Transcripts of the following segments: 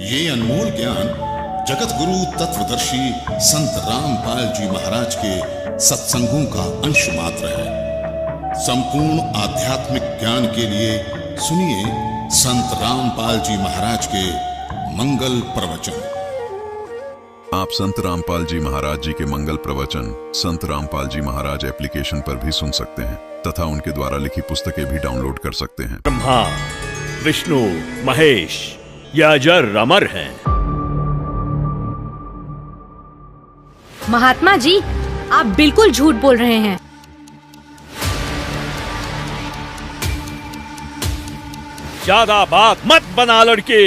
ये अनमोल ज्ञान जगत गुरु तत्वदर्शी संत रामपाल जी महाराज के सत्संगों का अंश मात्र है। संपूर्ण आध्यात्मिक ज्ञान के लिए सुनिए संत रामपाल जी महाराज के मंगल प्रवचन। आप संत रामपाल जी महाराज जी के मंगल प्रवचन संत रामपाल जी महाराज एप्लीकेशन पर भी सुन सकते हैं तथा उनके द्वारा लिखी पुस्तकें भी डाउनलोड कर सकते हैं। ब्रह्मा, विष्णु, महेश या अजर अमर हैं। महात्मा जी, आप बिल्कुल झूठ बोल रहे हैं। ज्यादा बात मत बना लड़के।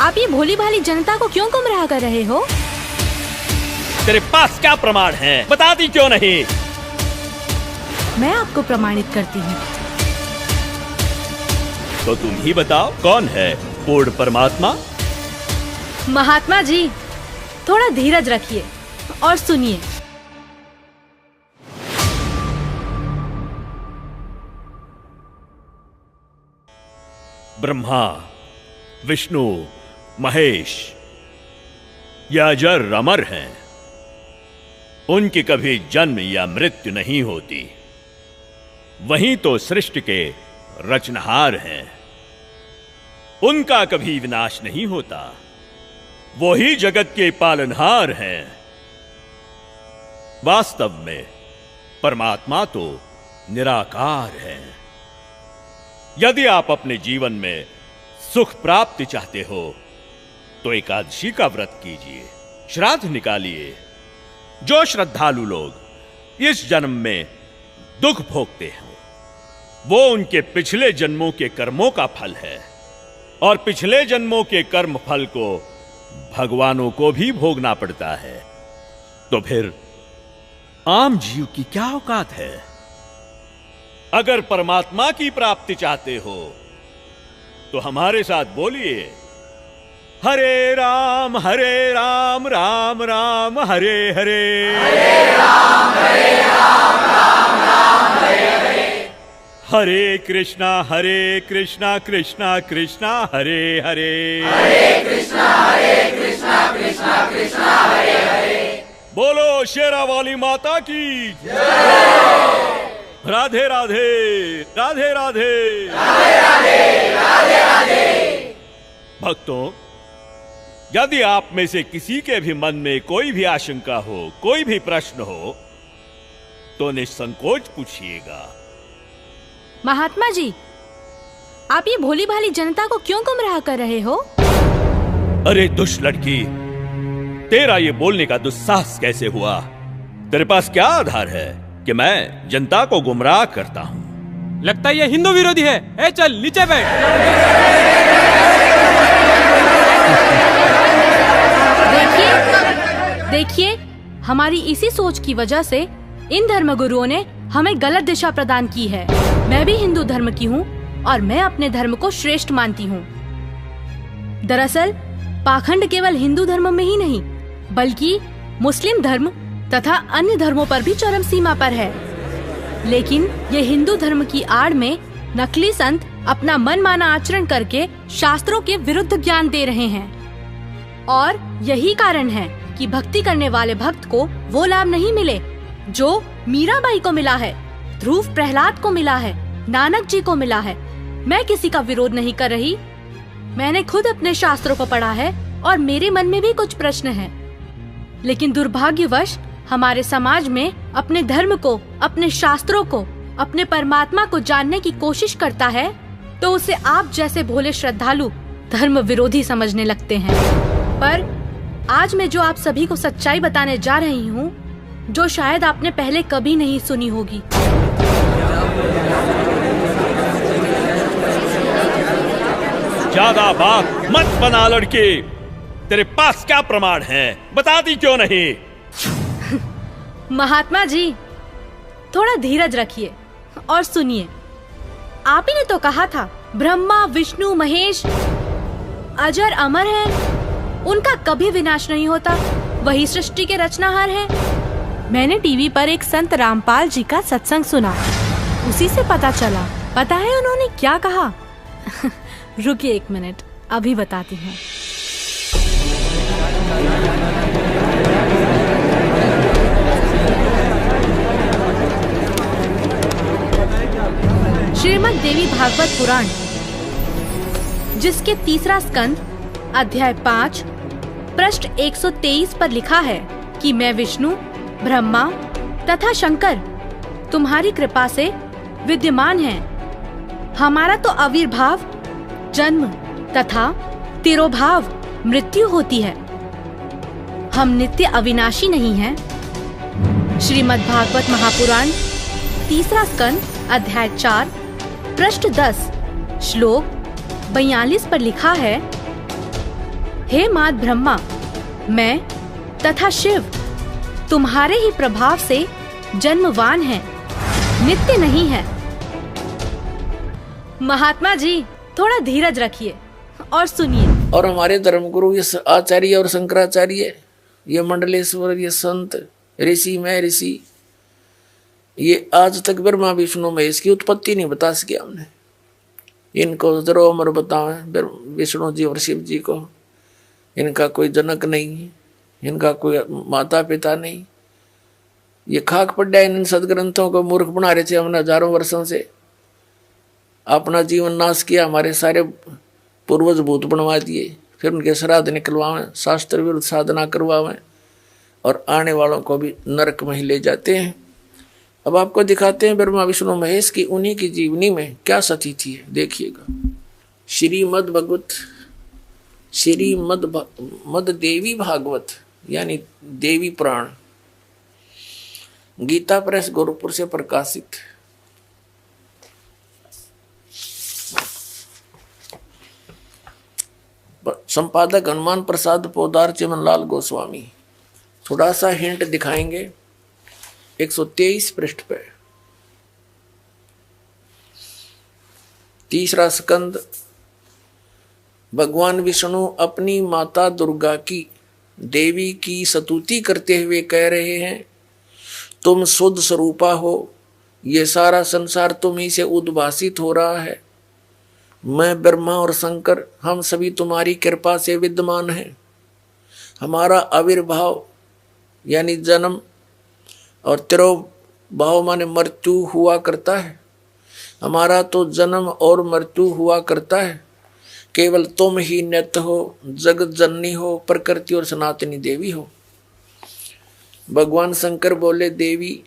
आप ये भोली भाली जनता को क्यों गुमराह कर रहे हो? तेरे पास क्या प्रमाण है? बताती क्यों नहीं? मैं आपको प्रमाणित करती हूँ। तो तुम ही बताओ, कौन है पूर्ण परमात्मा? महात्मा जी, थोड़ा धीरज रखिए और सुनिए। ब्रह्मा, विष्णु, महेश या अजर अमर हैं। उनकी कभी जन्म या मृत्यु नहीं होती। वही तो सृष्टि के रचनहार हैं। उनका कभी विनाश नहीं होता। वो ही जगत के पालनहार हैं। वास्तव में परमात्मा तो निराकार है। यदि आप अपने जीवन में सुख प्राप्ति चाहते हो तो एकादशी का व्रत कीजिए, श्राद्ध निकालिए। जो श्रद्धालु लोग इस जन्म में दुख भोगते हैं वो उनके पिछले जन्मों के कर्मों का फल है, और पिछले जन्मों के कर्म फल को भगवानों को भी भोगना पड़ता है। तो फिर आम जीव की क्या औकात है? अगर परमात्मा की प्राप्ति चाहते हो तो हमारे साथ बोलिए, हरे राम राम राम हरे हरे, हरे राम राम राम हरे हरे, हरे कृष्णा कृष्णा कृष्णा हरे हरे, हरे कृष्णा कृष्णा कृष्णा हरे हरे। बोलो शेरा वाली माता की राधे राधे राधे राधे राधे राधे राधे राधे। भक्तों, यदि आप में से किसी के भी मन में कोई भी आशंका हो, कोई भी प्रश्न हो तो निसंकोच पूछिएगा। महात्मा जी, आप ये भोली भाली जनता को क्यों गुमराह कर रहे हो? अरे दुष्ट लड़की, तेरा ये बोलने का दुस्साहस कैसे हुआ? तेरे पास क्या आधार है कि मैं जनता को गुमराह करता हूँ? लगता है ये हिंदू विरोधी है। ए चल नीचे बैठ। देखिए, हमारी इसी सोच की वजह से इन धर्मगुरुओं ने हमें गलत दिशा प्रदान की है। मैं भी हिंदू धर्म की हूँ और मैं अपने धर्म को श्रेष्ठ मानती हूँ। दरअसल पाखंड केवल हिंदू धर्म में ही नहीं बल्कि मुस्लिम धर्म तथा अन्य धर्मों पर भी चरम सीमा पर है। लेकिन ये हिंदू धर्म की आड़ में नकली संत अपना मनमाना आचरण करके शास्त्रों के विरुद्ध ज्ञान दे रहे हैं, और यही कारण है कि भक्ति करने वाले भक्त को वो लाभ नहीं मिले जो मीराबाई को मिला है, ध्रुव प्रहलाद को मिला है, नानक जी को मिला है। मैं किसी का विरोध नहीं कर रही। मैंने खुद अपने शास्त्रों को पढ़ा है और मेरे मन में भी कुछ प्रश्न हैं। लेकिन दुर्भाग्यवश हमारे समाज में अपने धर्म को, अपने शास्त्रों को, अपने परमात्मा को जानने की कोशिश करता है तो उसे आप जैसे भोले श्रद्धालु धर्म विरोधी समझने लगते हैं। पर आज मैं जो आप सभी को सच्चाई बताने जा रही हूँ, जो शायद आपने पहले कभी नहीं सुनी होगी। ज्यादा बात मत बना लड़के। तेरे पास क्या प्रमाण है? बताती क्यों नहीं? महात्मा जी, थोड़ा धीरज रखिए और सुनिए। आप ही ने तो कहा था ब्रह्मा, विष्णु, महेश अजर अमर हैं, उनका कभी विनाश नहीं होता, वही सृष्टि के रचनाहार हैं। मैंने टीवी पर एक संत रामपाल जी का सत्संग सुना, उसी से पता चला। पता है उन्होंने क्या कहा? रुकिए एक मिनट, अभी बताती हूँ। श्रीमद् देवी भागवत पुराण, जिसके तीसरा स्कंद अध्याय 5 पृष्ठ 123 पर लिखा है कि मैं विष्णु, ब्रह्मा तथा शंकर तुम्हारी कृपा से विद्यमान हैं। हमारा तो आविर्भाव, जन्म तथा तिरोभाव मृत्यु होती है। हम नित्य अविनाशी नहीं हैं। श्रीमद् भागवत महापुराण तीसरा स्कंद अध्याय 4 पृष्ठ 10 श्लोक 42 पर लिखा है, हे मात ब्रह्मा, मैं तथा शिव तुम्हारे ही प्रभाव से जन्मवान हैं, नित्य नहीं है। महात्मा जी, थोड़ा धीरज रखिए और सुनिए। और हमारे धर्मगुरु ये आचार्य और शंकराचार्य, ये मंडलेश्वर, ये संत ऋषि, मैं ऋषि, ये आज तक ब्रह्मा विष्णु महेश की उत्पत्ति नहीं बता सके हमने। इनको जरो अमर बताएं, विष्णु जी और शिव जी को। इनका कोई जनक नहीं, इनका कोई माता पिता नहीं। ये खाक पड्डा इन सदग्रंथों को मूर्ख बना रहे थे हमने हजारों वर्षों से। अपना जीवन नाश किया, हमारे सारे पूर्वज भूत बनवा दिए, फिर उनके श्राद्ध निकलवावें, शास्त्र विरुद्ध साधना करवावें और आने वालों को भी नरक में ही ले जाते हैं। अब आपको दिखाते हैं ब्रह्मा विष्णु महेश की उन्हीं की जीवनी में क्या स्थिति है, देखिएगा। श्रीमद् देवी भागवत यानी देवी पुराण, गीता प्रेस गोरखपुर से प्रकाशित। संपादक हनुमान प्रसाद पोदार, चिमनलाल गोस्वामी। थोड़ा सा हिंट दिखाएंगे 123 पृष्ठ पे। तीसरा स्कंद, भगवान विष्णु अपनी माता दुर्गा की, देवी की स्तुति करते हुए कह रहे हैं, तुम शुद्ध स्वरूपा हो, ये सारा संसार तुम ही से उद्भासित हो रहा है। मैं ब्रह्मा और शंकर, हम सभी तुम्हारी कृपा से विद्यमान हैं। हमारा आविर्भाव यानी जन्म और तिरोभाव माने मृत्यु हुआ करता है। हमारा तो जन्म और मृत्यु हुआ करता है। केवल तुम ही नित्य हो, जगत जननी हो, प्रकृति और सनातनी देवी हो। भगवान शंकर बोले, देवी,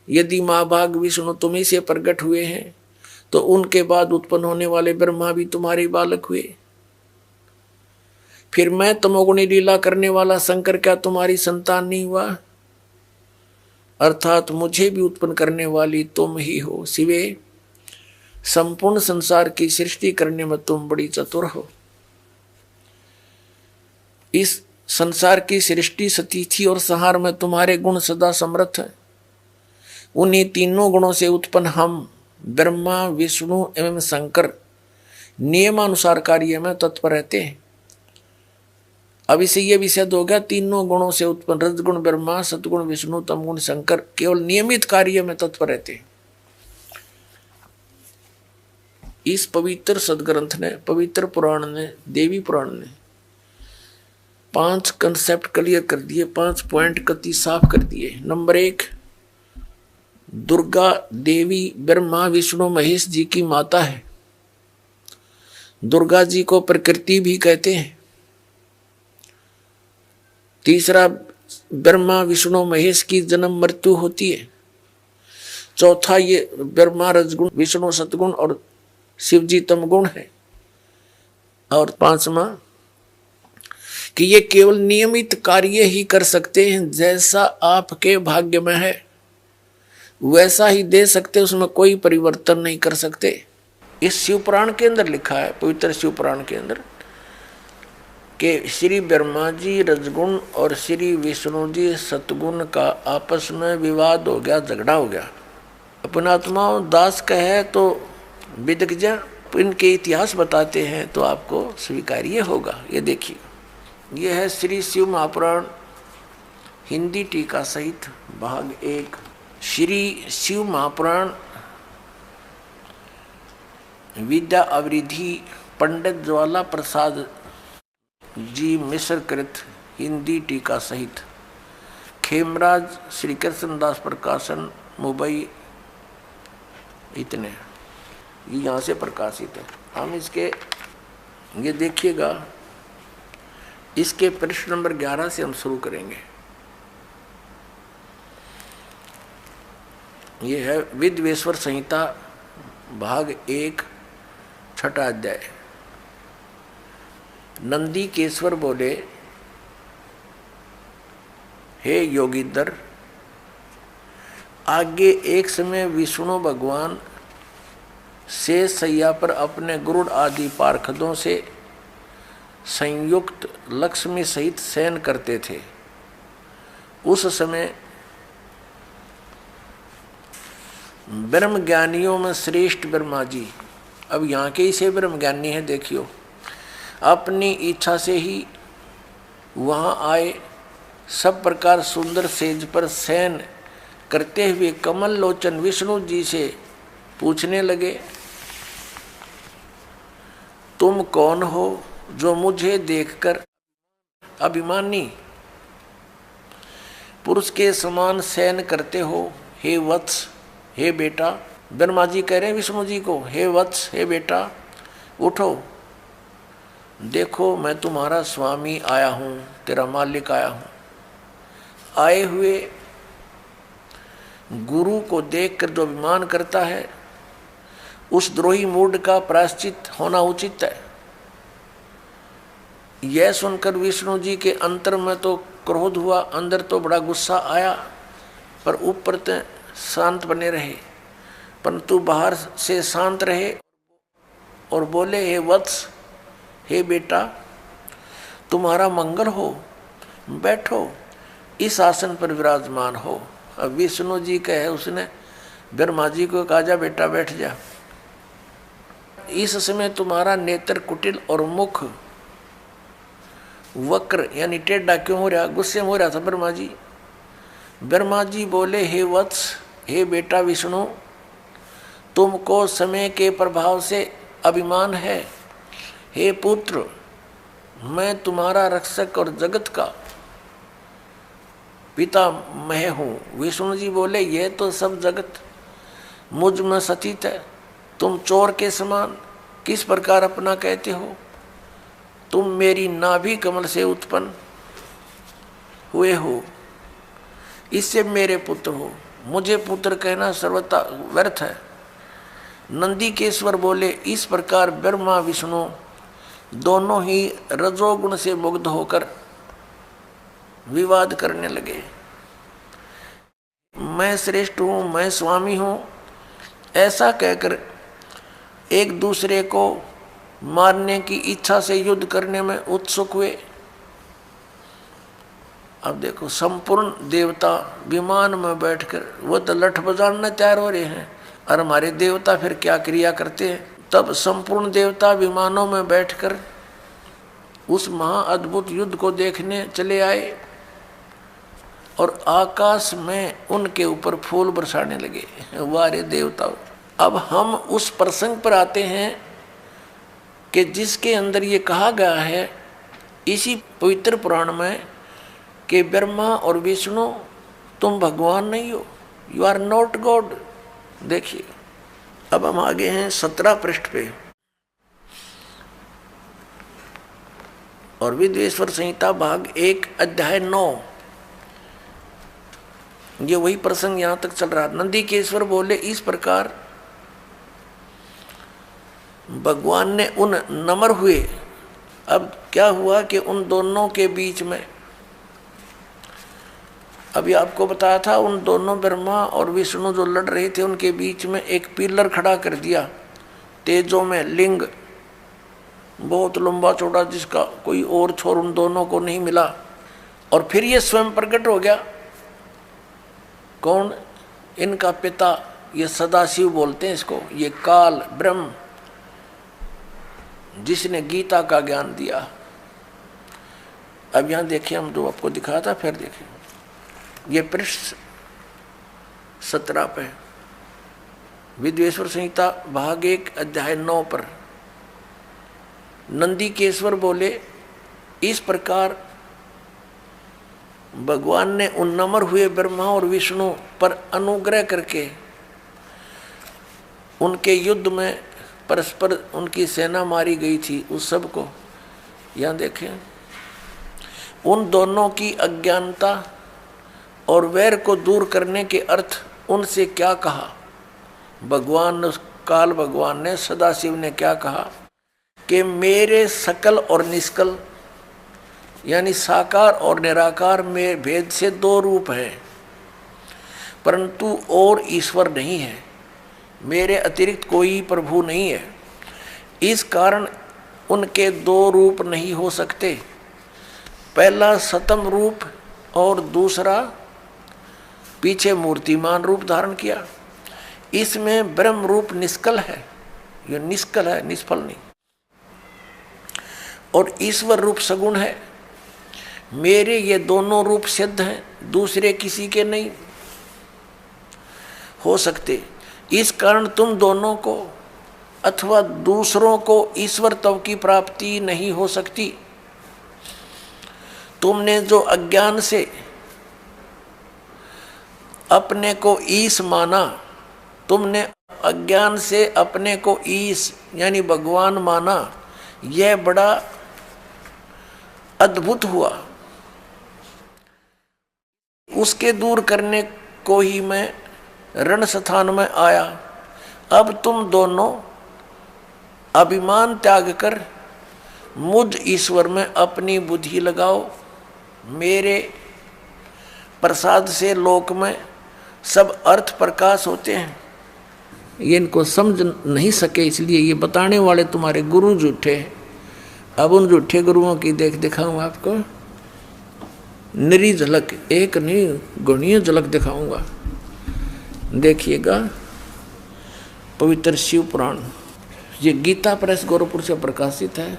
यदि महाभाग विष्णु तुम्ही से प्रकट हुए हैं तो उनके बाद उत्पन्न होने वाले ब्रह्मा भी तुम्हारे बालक हुए। फिर मैं तमोगुणी लीला करने वाला शंकर क्या तुम्हारी संतान नहीं हुआ? अर्थात मुझे भी उत्पन्न करने वाली तुम ही हो। शिवे, संपूर्ण संसार की सृष्टि करने में तुम बड़ी चतुर हो। इस संसार की सृष्टि, स्थिति और संहार में तुम्हारे गुण सदा समर्थ है। उन्हीं तीनों गुणों से उत्पन्न हम ब्रह्मा, विष्णु एवं शंकर नियमानुसार कार्य में तत्पर रहते हैं। अब इसे यह भी सिद्ध हो गया, तीनों गुणों से उत्पन्न रजगुण ब्रह्मा, सतगुण विष्णु, तमगुण शंकर केवल नियमित कार्य में तत्पर रहते हैं। इस पवित्र सदग्रंथ ने, पवित्र पुराण ने, देवी पुराण ने 5 कंसेप्ट क्लियर कर दिए, 5 पॉइंट कति साफ कर दिए। नंबर 1, दुर्गा देवी ब्रह्मा विष्णु महेश जी की माता है। दुर्गा जी को प्रकृति भी कहते हैं। तीसरा, ब्रह्मा विष्णु महेश की जन्म मृत्यु होती है। चौथा, ये ब्रह्मा रजगुण, विष्णु सतगुण और शिव जी तमगुण है। और 5वां कि ये केवल नियमित कार्य ही कर सकते हैं, जैसा आपके भाग्य में है वैसा ही दे सकते, उसमें कोई परिवर्तन नहीं कर सकते। इस शिव पुराण के अंदर लिखा है, पवित्र शिव पुराण के अंदर, कि श्री ब्रह्मा जी रजगुण और श्री विष्णु जी सतगुण का आपस में विवाद हो गया, झगड़ा हो गया। अपना आत्माओं दास कहे तो विदग्ध इनके इतिहास बताते हैं तो आपको स्वीकार्य होगा। ये देखिए, ये है श्री शिव महापुराण हिंदी टीका सहित भाग 1। श्री शिव महापुराण विद्या अवृद्धि पंडित ज्वाला प्रसाद जी मिश्र कृत हिंदी टीका सहित खेमराज श्री कृष्णदास प्रकाशन मुंबई, इतने ये यहाँ से प्रकाशित है। हम इसके ये देखिएगा, इसके पृष्ठ नंबर 11 से हम शुरू करेंगे। ये है विद्वेश्वर संहिता भाग 1 छठा अध्याय। नंदी केश्वर बोले, हे योगीधर, आगे एक समय विष्णु भगवान शेष सैया पर अपने गरुड़ आदि पार्षदों से संयुक्त लक्ष्मी सहित शयन करते थे। उस समय ब्रह्म ज्ञानियों में श्रेष्ठ ब्रह्मा जी, अब यहाँ के ही से ब्रह्म ज्ञानी है, देखियो, अपनी इच्छा से ही वहाँ आए। सब प्रकार सुंदर सेज पर शयन करते हुए कमल लोचन विष्णु जी से पूछने लगे, तुम कौन हो जो मुझे देखकर अभिमानी पुरुष के समान शयन करते हो? हे वत्स, हे बेटा। ब्रह्मा जी कह रहे हैं विष्णु जी को, हे वत्स, हे बेटा, उठो, देखो मैं तुम्हारा स्वामी आया हूँ, तेरा मालिक आया हूँ। आए हुए गुरु को देखकर जो अभिमान करता है, उस द्रोही मूड का प्रायश्चित होना उचित है। यह सुनकर विष्णु जी के अंतर में तो क्रोध हुआ, अंदर तो बड़ा गुस्सा आया, पर ऊपर तो शांत बने रहे, परंतु बाहर से शांत रहे और बोले, हे वत्स, हे बेटा, तुम्हारा मंगल हो, बैठो, इस आसन पर विराजमान हो। अब विष्णु जी कहे, उसने ब्रह्मा जी को कहा, जा बेटा बैठ जा। इस समय तुम्हारा नेत्र कुटिल और मुख वक्र यानी टेढ़ा क्यों हो रहा? गुस्से में हो रहा था ब्रह्मा जी। ब्रह्मा जी बोले, हे वत्स, हे बेटा विष्णु, तुमको समय के प्रभाव से अभिमान है। हे पुत्र, मैं तुम्हारा रक्षक और जगत का पिता मैं हूँ। विष्णु जी बोले, यह तो सब जगत मुझ में सचित है, तुम चोर के समान किस प्रकार अपना कहते हो? तुम मेरी नाभि कमल से उत्पन्न हुए हो, इससे मेरे पुत्र हो। मुझे पुत्र कहना सर्वथा व्यर्थ है। नंदी केश्वर बोले, इस प्रकार ब्रह्मा विष्णु दोनों ही रजोगुण से मुग्ध होकर विवाद करने लगे। मैं श्रेष्ठ हूँ, मैं स्वामी हूँ, ऐसा कहकर एक दूसरे को मारने की इच्छा से युद्ध करने में उत्सुक हुए। अब देखो, संपूर्ण देवता विमान में बैठकर वो तो लठ बजाने तैयार हो रहे हैं, और हमारे देवता फिर क्या क्रिया करते हैं? तब संपूर्ण देवता विमानों में बैठकर उस महाअद्भुत युद्ध को देखने चले आए और आकाश में उनके ऊपर फूल बरसाने लगे। वारे देवताओं, अब हम उस प्रसंग पर आते हैं कि जिसके अंदर ये कहा गया है इसी पवित्र पुराण में कि ब्रह्मा और विष्णु तुम भगवान नहीं हो, यू आर नॉट गॉड। देखिए, अब हम आगे हैं 17 पृष्ठ पे, और विद्वेश्वर संहिता भाग 1 अध्याय 9, ये वही प्रसंग यहां तक चल रहा। नंदी केश्वर बोले, इस प्रकार भगवान ने उन नम्र हुए। अब क्या हुआ कि उन दोनों के बीच में, अभी आपको बताया था, उन दोनों ब्रह्मा और विष्णु जो लड़ रहे थे उनके बीच में एक पिलर खड़ा कर दिया तेजों में, लिंग बहुत लंबा चौड़ा, जिसका कोई और छोर उन दोनों को नहीं मिला। और फिर ये स्वयं प्रकट हो गया। कौन? इनका पिता, ये सदाशिव बोलते हैं इसको, ये काल ब्रह्म, जिसने गीता का ज्ञान दिया। अब यहां देखिए, हम जो आपको दिखाया था, फिर देखिए, ये पृष्ठ 17 पे विद्वेश्वर संहिता भाग 1 अध्याय 9 पर नंदीकेश्वर बोले, इस प्रकार भगवान ने उन्नम्र हुए ब्रह्मा और विष्णु पर अनुग्रह करके उनके युद्ध में परस्पर उनकी सेना मारी गई थी, उस सब को यहाँ देखें। उन दोनों की अज्ञानता और वैर को दूर करने के अर्थ उनसे क्या कहा भगवान, काल भगवान ने, सदाशिव ने क्या कहा कि मेरे सकल और निष्कल यानी साकार और निराकार में भेद से दो रूप हैं, परंतु और ईश्वर नहीं है, मेरे अतिरिक्त कोई प्रभु नहीं है। इस कारण उनके दो रूप नहीं हो सकते, पहला सतम रूप और दूसरा पीछे मूर्तिमान रूप धारण किया। इसमें ब्रह्म रूप निष्कल है, ये निष्कल है, निष्फल नहीं, और ईश्वर रूप सगुण है। मेरे ये दोनों रूप सिद्ध हैं, दूसरे किसी के नहीं हो सकते। इस कारण तुम दोनों को अथवा दूसरों को ईश्वर तव की प्राप्ति नहीं हो सकती। तुमने जो अज्ञान से अपने को ईश माना, तुमने अज्ञान से अपने को ईश यानी भगवान माना, यह बड़ा अद्भुत हुआ। उसके दूर करने को ही मैं रण स्थान में आया। अब तुम दोनों अभिमान त्याग कर मुझ ईश्वर में अपनी बुद्धि लगाओ। मेरे प्रसाद से लोक में सब अर्थ प्रकाश होते हैं। ये इनको समझ नहीं सके, इसलिए ये बताने वाले तुम्हारे गुरु झूठे हैं। अब उन झूठे गुरुओं की दिखाऊं आपको निरी झलक, एक नहीं गुणीय झलक दिखाऊंगा। देखिएगा पवित्र शिव पुराण, ये गीता प्रेस गोरखपुर से प्रकाशित है,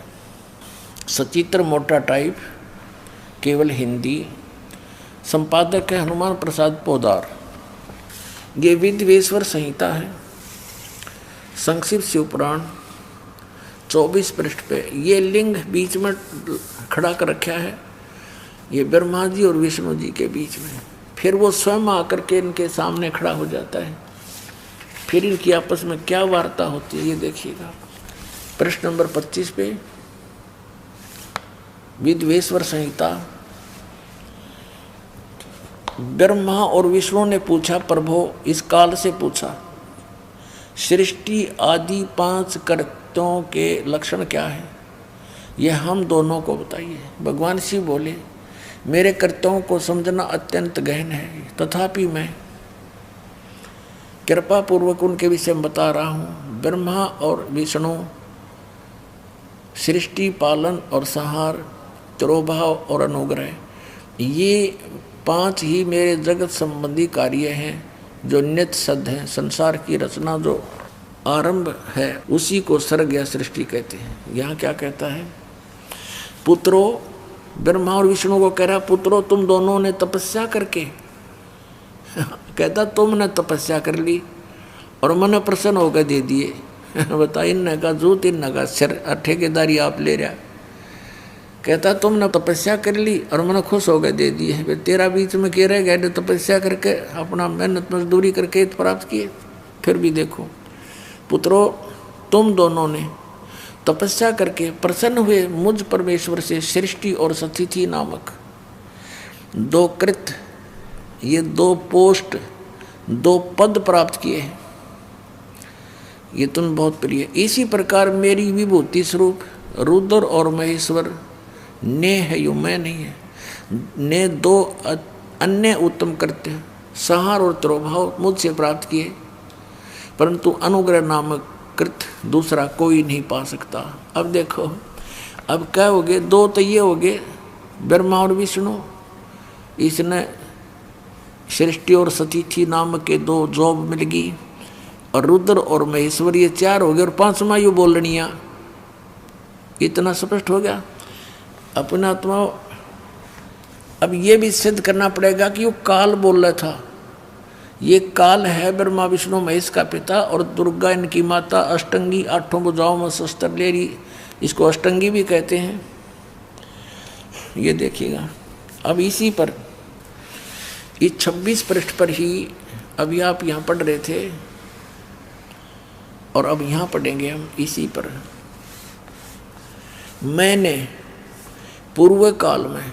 सचित्र मोटा टाइप, केवल हिंदी, संपादक है हनुमान प्रसाद पोदार। ये विद्वेश्वर संहिता है, संक्षिप्त शिव पुराण 24 पृष्ठ पे। ये लिंग बीच में खड़ा कर रखा है, ये ब्रह्मा जी और विष्णु जी के बीच में। फिर वो स्वयं आकर के इनके सामने खड़ा हो जाता है। फिर इनकी आपस में क्या वार्ता होती है ये देखिएगा। प्रश्न नंबर 25 पे विद्वेश्वर संहिता। ब्रह्मा और विष्णु ने पूछा, प्रभो इस काल से पूछा, सृष्टि आदि 5 कर्तों के लक्षण क्या है, यह हम दोनों को बताइए। भगवान शिव बोले, मेरे कर्तव्यों को समझना अत्यंत गहन है, तथापि मैं कृपा पूर्वक उनके विषय में बता रहा हूँ। ब्रह्मा और विष्णु सृष्टि, पालन और संहार, तिरोभाव और अनुग्रह, ये 5 ही मेरे जगत संबंधी कार्य हैं जो नित्य सिद्ध हैं। संसार की रचना जो आरंभ है उसी को सर्ग या सृष्टि कहते हैं। यहाँ क्या कहता है, पुत्रों, ब्रह्मा और विष्णु को कह रहा, पुत्रों तुम दोनों ने तपस्या करके कहता तुमने तपस्या कर ली और मन प्रसन्न होकर दे दिए। बता, इनने का जूत, इनने का सिर, ठेकेदारी आप ले रहा। कहता तुमने तपस्या कर ली और मन खुश होकर दे दिए। तेरा बीच में कह रहे गए तपस्या करके अपना मेहनत मजदूरी करके प्राप्त किए। फिर भी देखो पुत्रों, तुम दोनों ने तपस्या करके प्रसन्न हुए मुझ परमेश्वर से सृष्टि और सतिथि नामक 2 कृत, ये 2 पोस्ट, 2 पद प्राप्त किए हैं। ये तुम बहुत प्रिय। इसी प्रकार मेरी विभूति स्वरूप रुद्र और महेश्वर ने है, यो मैं नहीं है, ने 2 अन्य उत्तम कृत्य संहार और तिरोभाव मुझसे प्राप्त किए, परंतु अनुग्रह नामक कृत दूसरा कोई नहीं पा सकता। अब देखो, अब क्या हो गए, 2 तो ये हो गए ब्रह्मा और विष्णु, इसने सृष्टि और सतिथि नाम के 2 जॉब मिल गई, और रुद्र और महेश्वर ये 4 हो गए, और 5वां यू बोलनिया। इतना स्पष्ट हो गया अपना आत्मा। अब ये भी सिद्ध करना पड़ेगा कि वो काल बोल रहा था। ये काल है ब्रह्मा विष्णु महेश का पिता, और दुर्गा इनकी माता, अष्टंगी, 8 भुजाओं में शस्त्र ले रही, इसको अष्टंगी भी कहते हैं। ये देखिएगा, अब इसी पर इस 26 पृष्ठ पर ही अभी आप यहाँ पढ़ रहे थे और अब यहाँ पढ़ेंगे हम इसी पर। मैंने पूर्व काल में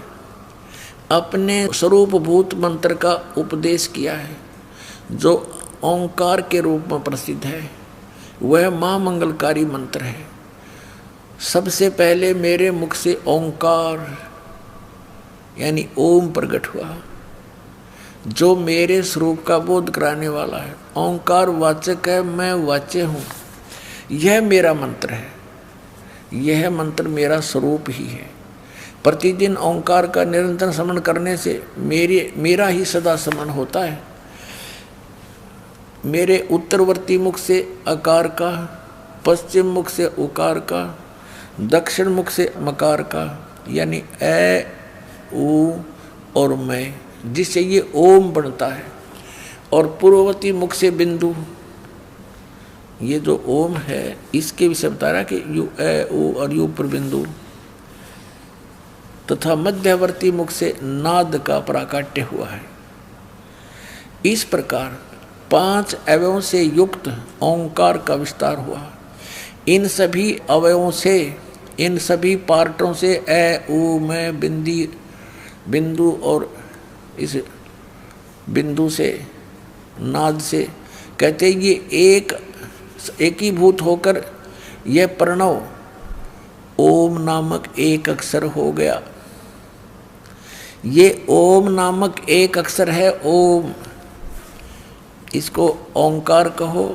अपने स्वरूपभूत मंत्र का उपदेश किया है जो ओंकार के रूप में प्रसिद्ध है। वह महामंगलकारी मंत्र है। सबसे पहले मेरे मुख से ओंकार यानी ओम प्रकट हुआ जो मेरे स्वरूप का बोध कराने वाला है। ओंकार वाचक है, मैं वाच्य हूँ। यह मेरा मंत्र है, यह मंत्र मेरा स्वरूप ही है। प्रतिदिन ओंकार का निरंतर स्मरण करने से मेरा ही सदा स्मरण होता है। मेरे उत्तरवर्ती मुख से अकार का, पश्चिम मुख से उकार का, दक्षिण मुख से मकार का यानी ए ऊ और मैं, जिससे ये ओम बनता है, और पूर्ववर्ती मुख से बिंदु, ये जो ओम है इसके विषय बता रहा कि यू ए ऊ और यू पर बिंदु, तथा मध्यवर्ती मुख से नाद का प्राकट्य हुआ है। इस प्रकार 5 अवयवों से युक्त ओंकार का विस्तार हुआ। इन सभी अवयवों से, इन सभी पार्टों से ए ऊ में बिंदु और इस बिंदु से नाद से कहते ये एकीभूत होकर यह प्रणव ओम नामक एक अक्षर हो गया। ये ओम नामक एक अक्षर है ओम। इसको ओंकार कहो,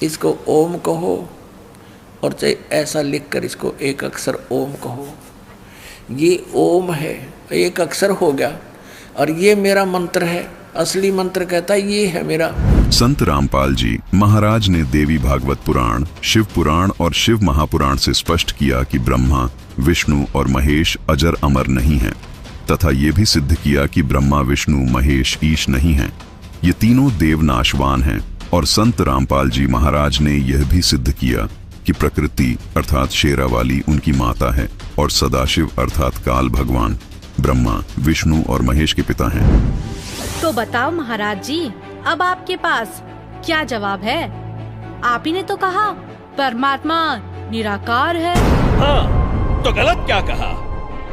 इसको ओम कहो, और चाहे ऐसा लिखकर इसको एक अक्षर ओम कहो। ये ओम है, एक अक्षर हो गया, और ये मेरा मंत्र है। असली मंत्र कहता है ये है मेरा। संत रामपाल जी महाराज ने देवी भागवत पुराण, शिव पुराण और शिव महापुराण से स्पष्ट किया कि ब्रह्मा, विष्णु और महेश अजर अमर नहीं हैं, तथा ये भी सिद्ध किया कि ब्रह्मा, विष्णु, महेश, ईश नहीं हैं। ये तीनों देव नाशवान हैं। और संत रामपाल जी महाराज ने यह भी सिद्ध किया कि प्रकृति अर्थात शेरावाली उनकी माता है और सदाशिव अर्थात काल भगवान ब्रह्मा, विष्णु और महेश के पिता हैं। तो बताओ महाराज जी, अब आपके पास क्या जवाब है? आप ही ने तो कहा परमात्मा निराकार है। हाँ, तो गलत क्या कहा?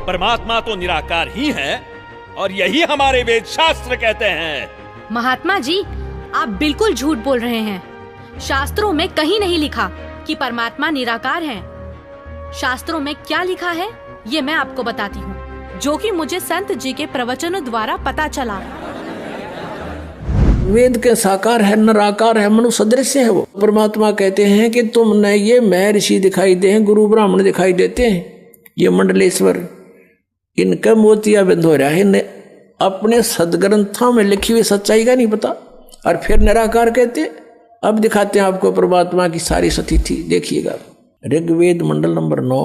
परमात्मा तो निराकार ही है और यही हमारे वेद शास्त्र कहते हैं। महात्मा जी, आप बिल्कुल झूठ बोल रहे हैं। शास्त्रों में कहीं नहीं लिखा कि परमात्मा निराकार है। शास्त्रों में क्या लिखा है ये मैं आपको बताती हूँ, जो कि मुझे संत जी के प्रवचनों द्वारा पता चला। वेद के साकार है, निराकार है, मनुष्य सदृश्य है। वो परमात्मा कहते हैं कि तुमने ये महर्षि दिखाई दे हैं, गुरु ब्राह्मण दिखाई देते हैं, ये मंडलेश्वर, इनका मोतिया बंद हो रहा है। इन्हें अपने सदग्रंथों में लिखी हुई सच्चाई का नहीं पता, और फिर निराकार कहते। अब दिखाते हैं आपको परमात्मा की सारी स्थिति। देखिएगा ऋग्वेद मंडल नंबर 9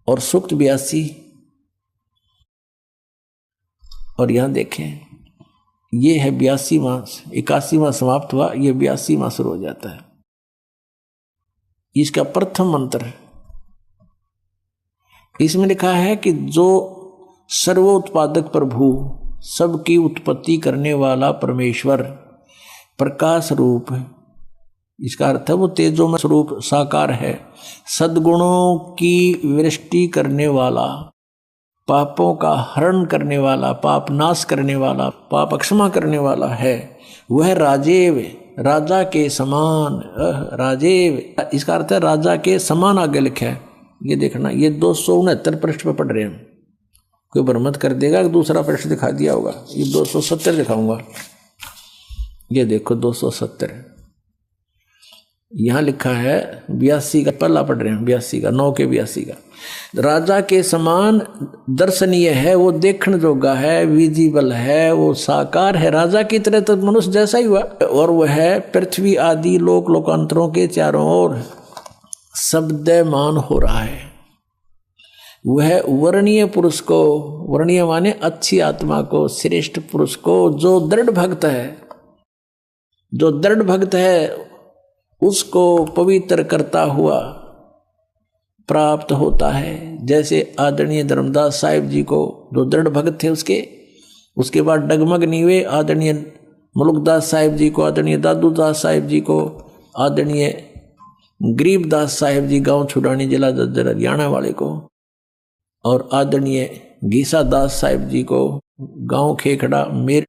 और सूक्त 82, और यहां देखें ये है 82वां, 81वां समाप्त हुआ, ये 82वां शुरू हो जाता है। इसका प्रथम मंत्र है। इसमें लिखा है कि जो सर्वोत्पादक प्रभु, सबकी उत्पत्ति करने वाला परमेश्वर प्रकाश रूप है। इसका अर्थ है वो तेजोमय स्वरूप साकार है, सद्गुणों की वृष्टि करने वाला, पापों का हरण करने वाला, पाप नाश करने वाला, पाप क्षमा करने वाला है। वह राजेव, राजा के समान, राजेव इसका अर्थ है राजा के समान आगे लिखा है। ये देखना, ये 269 पृष्ठ पे पढ़ रहे हैं। कोई भ्रमत कर देगा कि दूसरा पृष्ठ दिखा दिया होगा। ये 270 दिखाऊंगा। ये देखो 270 यहाँ लिखा है। 82 का पहला पढ़ रहे हैं, 82 का 9 के 82 का। राजा के समान दर्शनीय है, वो देखने जोगा है, विजिबल है, वो साकार है। राजा की तरह तो मनुष्य जैसा ही हुआ। और वह है पृथ्वी आदि लोक लोकांतरों के चारों ओर शब्दमान हो रहा है। वह वर्णीय पुरुष को, वर्णीय माने अच्छी आत्मा को, श्रेष्ठ पुरुष को, जो दृढ़ भक्त है, जो दृढ़ भक्त है उसको पवित्र करता हुआ प्राप्त होता है। जैसे आदरणीय धर्मदास साहिब जी को, जो दृढ़ भक्त थे उसके बाद डगमग नहीं हुए, आदरणीय मुल्कदास साहिब जी को, आदरणीय दादूदास साहिब जी को, आदरणीय गरीबदास साहिब जी गांव छुड़ानी जिला जज्जर हरियाणा वाले को, और आदरणीय गीसा दास साहिब जी को गांव खेखड़ा मेर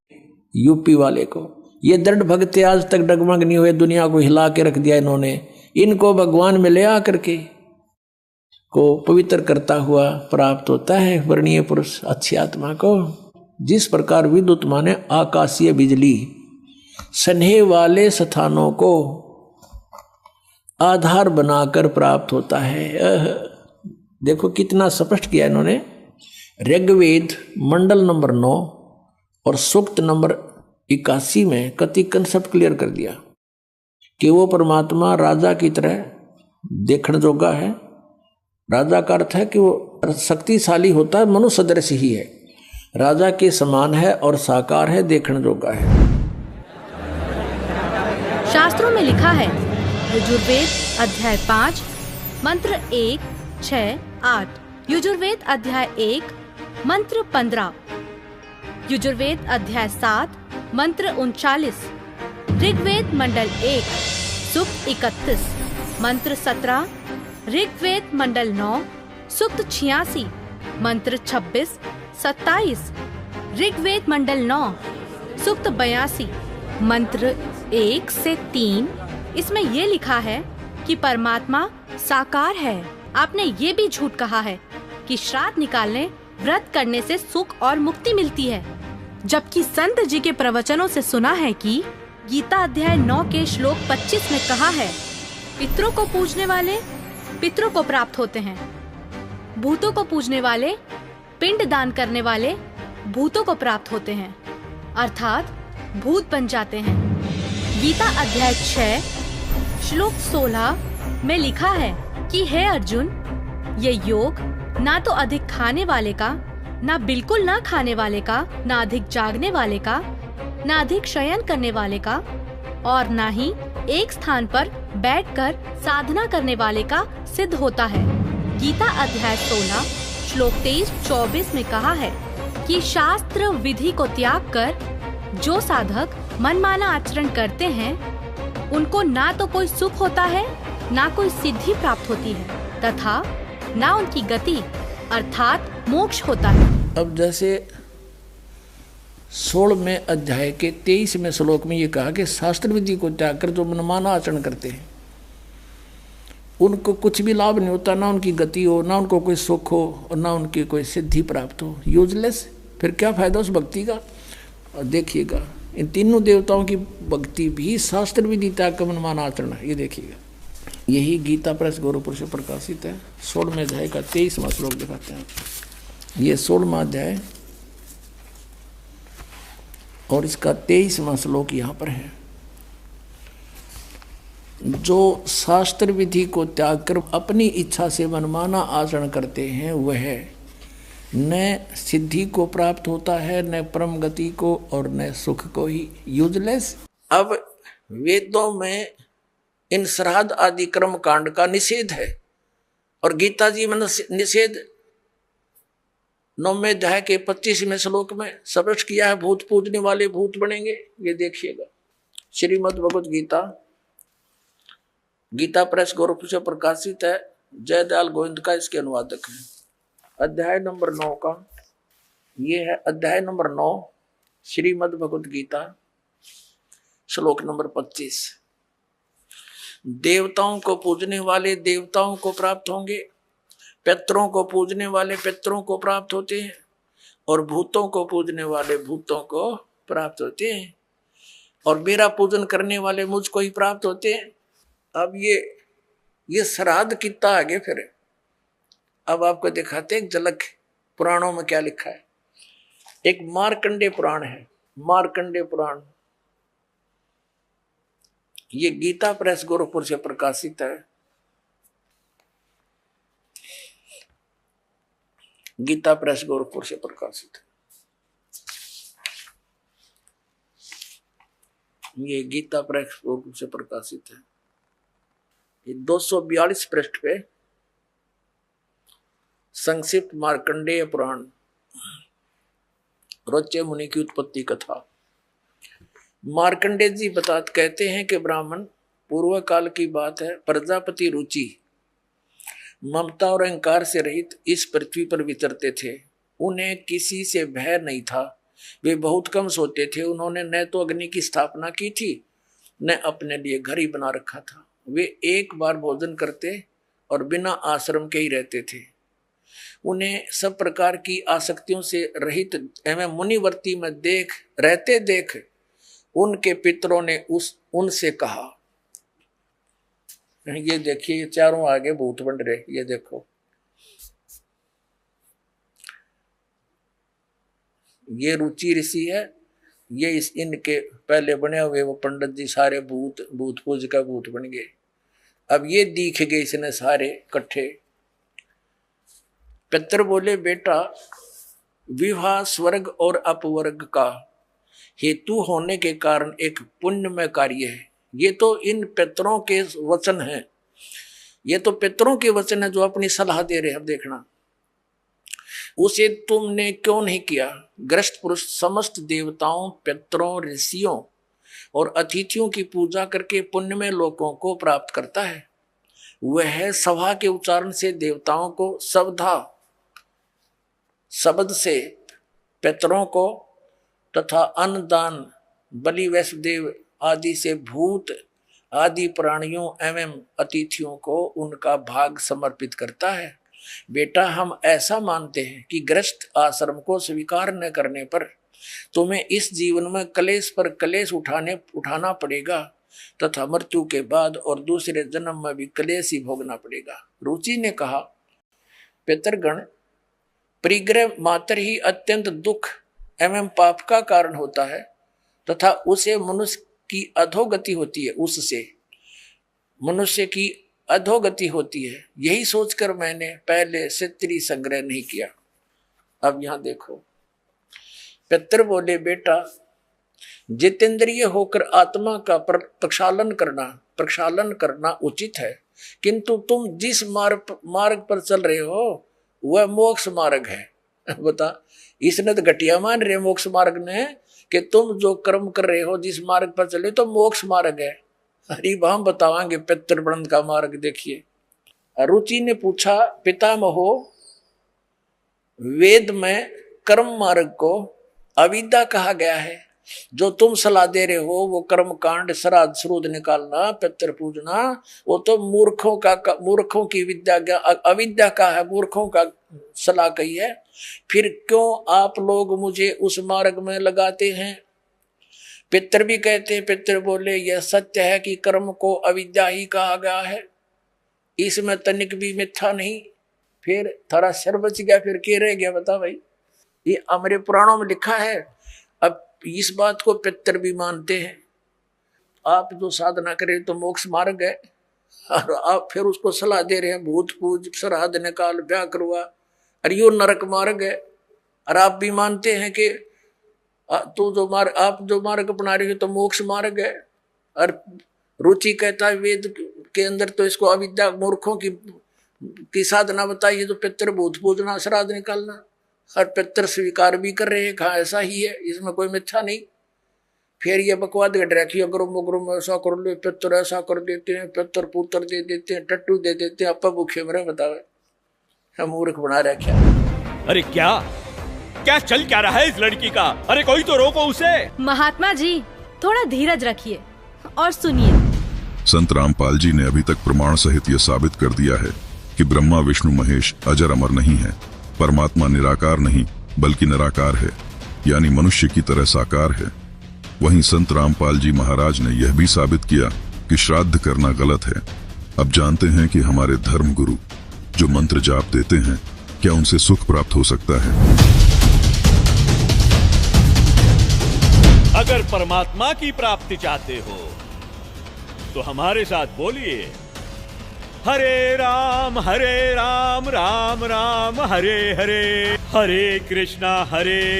यूपी वाले को। ये दृढ़ भक्त आज तक डगमग नहीं हुए, दुनिया को हिला के रख दिया इन्होंने। इनको भगवान में ले आकर के को पवित्र करता हुआ प्राप्त होता है वर्णीय पुरुष अच्छी आत्मा को। जिस प्रकार विद्युत माने आकाशीय बिजली स्नेह वाले स्थानों को आधार बनाकर प्राप्त होता है। देखो कितना स्पष्ट किया इन्होंने। ऋग्वेद मंडल नंबर 9 और सूक्त नंबर 81 में कति कंसेप्ट क्लियर कर दिया कि वो परमात्मा राजा की तरह देखने जोगा है। राजा का अर्थ है कि वो शक्तिशाली होता है, मनुष्य सदृश ही है, राजा के समान है और साकार है, देखने जोगा है। शास्त्रों में लिखा है, यजुर्वेद अध्याय 5 मंत्र 1, 6, 8, यजुर्वेद अध्याय 1 मंत्र 15, यजुर्वेद अध्याय 7 मंत्र 39, ऋग्वेद मंडल 1 सूक्त 31, मंत्र 17, ऋग्वेद मंडल 9 सूक्त 86, मंत्र 26, 27, ऋग्वेद मंडल 9 सूक्त 82, मंत्र 1 से 3। इसमें ये लिखा है कि परमात्मा साकार है। आपने ये भी झूठ कहा है कि श्राद्ध निकालने, व्रत करने से सुख और मुक्ति मिलती है, जबकि संत जी के प्रवचनों से सुना है कि गीता अध्याय 9 के श्लोक 25 में कहा है, पितरों को पूजने वाले पितरों को प्राप्त होते हैं, भूतों को पूजने वाले, पिंड दान करने वाले भूतों को प्राप्त होते हैं, अर्थात भूत बन जाते हैं। गीता अध्याय 6 श्लोक 16 में लिखा है कि हे अर्जुन, ये योग ना तो अधिक खाने वाले का, ना बिल्कुल ना खाने वाले का, ना अधिक जागने वाले का, ना अधिक शयन करने वाले का, और ना ही एक स्थान पर बैठकर साधना करने वाले का सिद्ध होता है। गीता अध्याय 16 श्लोक 23-24 में कहा है कि शास्त्र विधि को त्याग कर जो साधक मनमाना आचरण करते हैं, उनको ना तो कोई सुख होता है, ना कोई सिद्धि प्राप्त होती है, तथा ना उनकी गति अर्थात मोक्ष होता है। अब जैसे 16वें अध्याय के 23वें श्लोक में ये कहा कि शास्त्र विधि को त्याग कर जो मनमाना आचरण करते हैं, उनको कुछ भी लाभ नहीं होता, ना उनकी गति हो, ना उनको कोई सुख हो, और ना उनकी कोई सिद्धि प्राप्त हो। यूजलेस। फिर क्या फायदा उस भक्ति का। और देखिएगा इन तीनों देवताओं की भक्ति भी शास्त्र विधि त्याग का मनमाना आचरण है। ये देखिएगा, यही गीता प्रेस गौरवपुर से प्रकाशित है। 16वें अध्याय का 23वां श्लोक दिखाते हैं। ये 16वां अध्याय और इसका 23वां श्लोक यहाँ पर है। जो शास्त्र विधि को त्याग कर अपनी इच्छा से मनमाना आचरण करते हैं, वह न सिद्धि को प्राप्त होता है, न परम गति को, और न सुख को ही। यूजलेस। अब वेदों में इन श्राद्ध आदि कर्म कांड का निषेध है, और गीता जी में निषेध 9वें अध्याय के 25वें श्लोक में स्पष्ट किया है। भूत पूजने वाले भूत बनेंगे। ये देखिएगा, श्रीमद् भगवत गीता, गीता प्रेस गोरखपुर से प्रकाशित है। जयदयाल गोविंद का इसके अनुवादक है। अध्याय नंबर 9 का ये है। अध्याय नंबर 9 श्रीमद् भगवत गीता श्लोक नंबर 25। देवताओं को पूजने वाले देवताओं को प्राप्त होंगे, पितरों को पूजने वाले पितरों को प्राप्त होते हैं, और भूतों को पूजने वाले भूतों को प्राप्त होते हैं, और मेरा पूजन करने वाले मुझको ही प्राप्त होते हैं। अब ये श्राद्ध कितना आगे फिर। अब आपको दिखाते हैं एक झलक पुराणों में क्या लिखा है। एक मार्कंडेय पुराण है, मार्कंडेय पुराण। ये गीता प्रेस गोरखपुर से प्रकाशित है। गीता प्रेस गोरखपुर से प्रकाशित है। ये गीता प्रेस गोरखपुर से प्रकाशित है। 242 पृष्ठ पे संक्षिप्त मार्कंडेय पुराण, रोचे मुनि की उत्पत्ति कथा। मार्कंडेय जी कहते हैं कि ब्राह्मण, पूर्व काल की बात है, प्रजापति रुचि ममता और अहंकार से रहित इस पृथ्वी पर विचरते थे। उन्हें किसी से भय नहीं था, वे बहुत कम सोते थे। उन्होंने न तो अग्नि की स्थापना की थी, न अपने लिए घर ही बना रखा था। वे एक बार भोजन करते और बिना आश्रम के ही रहते थे। उन्हें सब प्रकार की आसक्तियों से रहित एवं मुनिवर्ती में देख उनके पितरों ने उनसे कहा, ये देखिए, ये चारों आगे भूत बन रहे, ये देखो, ये रुचि ऋषि है, ये इनके पहले बने हुए वो पंडित जी सारे भूत पूज का भूत बन गए। अब ये दिख गए इसने सारे इकट्ठे। पितर बोले, बेटा, विवाह स्वर्ग और अपवर्ग का हेतु होने के कारण एक पुण्यमय कार्य है। ये तो इन पितरों के वचन हैं, ये तो पितरों के वचन है जो अपनी सलाह दे रहे हैं। अब देखना, उसे तुमने क्यों नहीं किया? ग्रस्त पुरुष समस्त देवताओं, पितरों, ऋषियों और अतिथियों की पूजा करके पुण्यमय लोकों को प्राप्त करता है। वह सभा के उच्चारण से देवताओं को, शब्द से पितरों को तथा अन्नदान, बलि, वैष्णदेव आदि से भूत आदि प्राणियों एवं अतिथियों को उनका भाग समर्पित करता है। बेटा, हम ऐसा मानते हैं कि गृहस्थ आश्रम को स्वीकार न करने पर तुम्हें इस जीवन में कलेश पर कलेश उठाना पड़ेगा तथा मृत्यु के बाद और दूसरे जन्म में भी कलेश ही भोगना पड़ेगा। रुचि ने कहा, पितरगण, परिग्रह मात्र ही अत्यंत दुख एवं पाप का कारण होता है तथा उसे मनुष्य की अधोगति होती है, उससे मनुष्य की अधोगति होती है। यही सोचकर मैंने पहले क्षत्रिय संग्रह नहीं किया। अब यहां देखो, पितर बोले, बेटा, जितेंद्रिय होकर आत्मा का प्रक्षालन करना उचित है, किंतु तुम जिस मार्ग पर चल रहे हो वह मोक्ष मार्ग है। बता, इसने तो घटिया मान रहे मोक्ष मार्ग ने कि तुम जो कर्म कर रहे हो, जिस मार्ग पर चले तो मोक्ष मार्ग है। हरि हम बतावांगे पितृवृंद का मार्ग। देखिए, रुचि ने पूछा, पितामहो, वेद में कर्म मार्ग को अविद्या कहा गया है। जो तुम सलाह दे रहे हो वो कर्म कांड, श्राद्ध श्रुद्ध निकालना, पितृ पूजना, वो तो मूर्खों की विद्या, अविद्या का है, मूर्खों का सलाह कही है। फिर क्यों आप लोग मुझे उस मार्ग में लगाते हैं? पितर भी कहते हैं। पितर बोले, यह सत्य है कि कर्म को अविद्या ही कहा गया है, इसमें तनिक भी मिथ्या नहीं। फिर थारा सिर बच गया, फिर क्या रह गया? बता भाई, ये हमारे पुराणों में लिखा है। अब इस बात को पितर भी मानते हैं। आप जो साधना करें तो मोक्ष मार्ग है, और आप फिर उसको सलाह दे रहे हैं भूत पूज, श्राद्ध निकाल, ब्याह करवा, और यो नरक मार्ग है। और आप भी मानते हैं कि आप जो मार्ग अपना रहे हो तो मोक्ष मार्ग है। और रुचि कहता है वेद के अंदर तो इसको अविद्या, मूर्खों की साधना बताइए, तो पितर भूत पूजना, श्राद्ध निकालना, और पितर स्वीकार भी कर रहे हैं, कहा ऐसा ही है, इसमें कोई मिथ्या नहीं। फिर ये बकवाद घट रखी, अग्रुम ऐसा कर लो, पितर ऐसा कर देते हैं, पितर पुत्र दे देते हैं, टट्टू दे देते हैं, अपा भूखे मरे। बतावे, हम मूर्ख बना रहे क्या? अरे क्या चल क्या रहा है इस लड़की का? अरे कोई तो रोको उसे। महात्मा जी, थोड़ा धीरज रखिए और सुनिए। संत रामपाल जी ने अभी तक प्रमाण सहित यह साबित कर दिया है कि ब्रह्मा, विष्णु, महेश अजर अमर नहीं है। परमात्मा निराकार नहीं बल्कि निराकार है, यानी मनुष्य की तरह साकार है। वहीं संत रामपाल जी महाराज ने यह भी साबित किया कि श्राद्ध करना गलत है। अब जानते हैं कि हमारे धर्म गुरु जो मंत्र जाप देते हैं, क्या उनसे सुख प्राप्त हो सकता है? अगर परमात्मा की प्राप्ति चाहते हो तो हमारे साथ बोलिए, हरे राम राम राम हरे हरे, हरे कृष्णा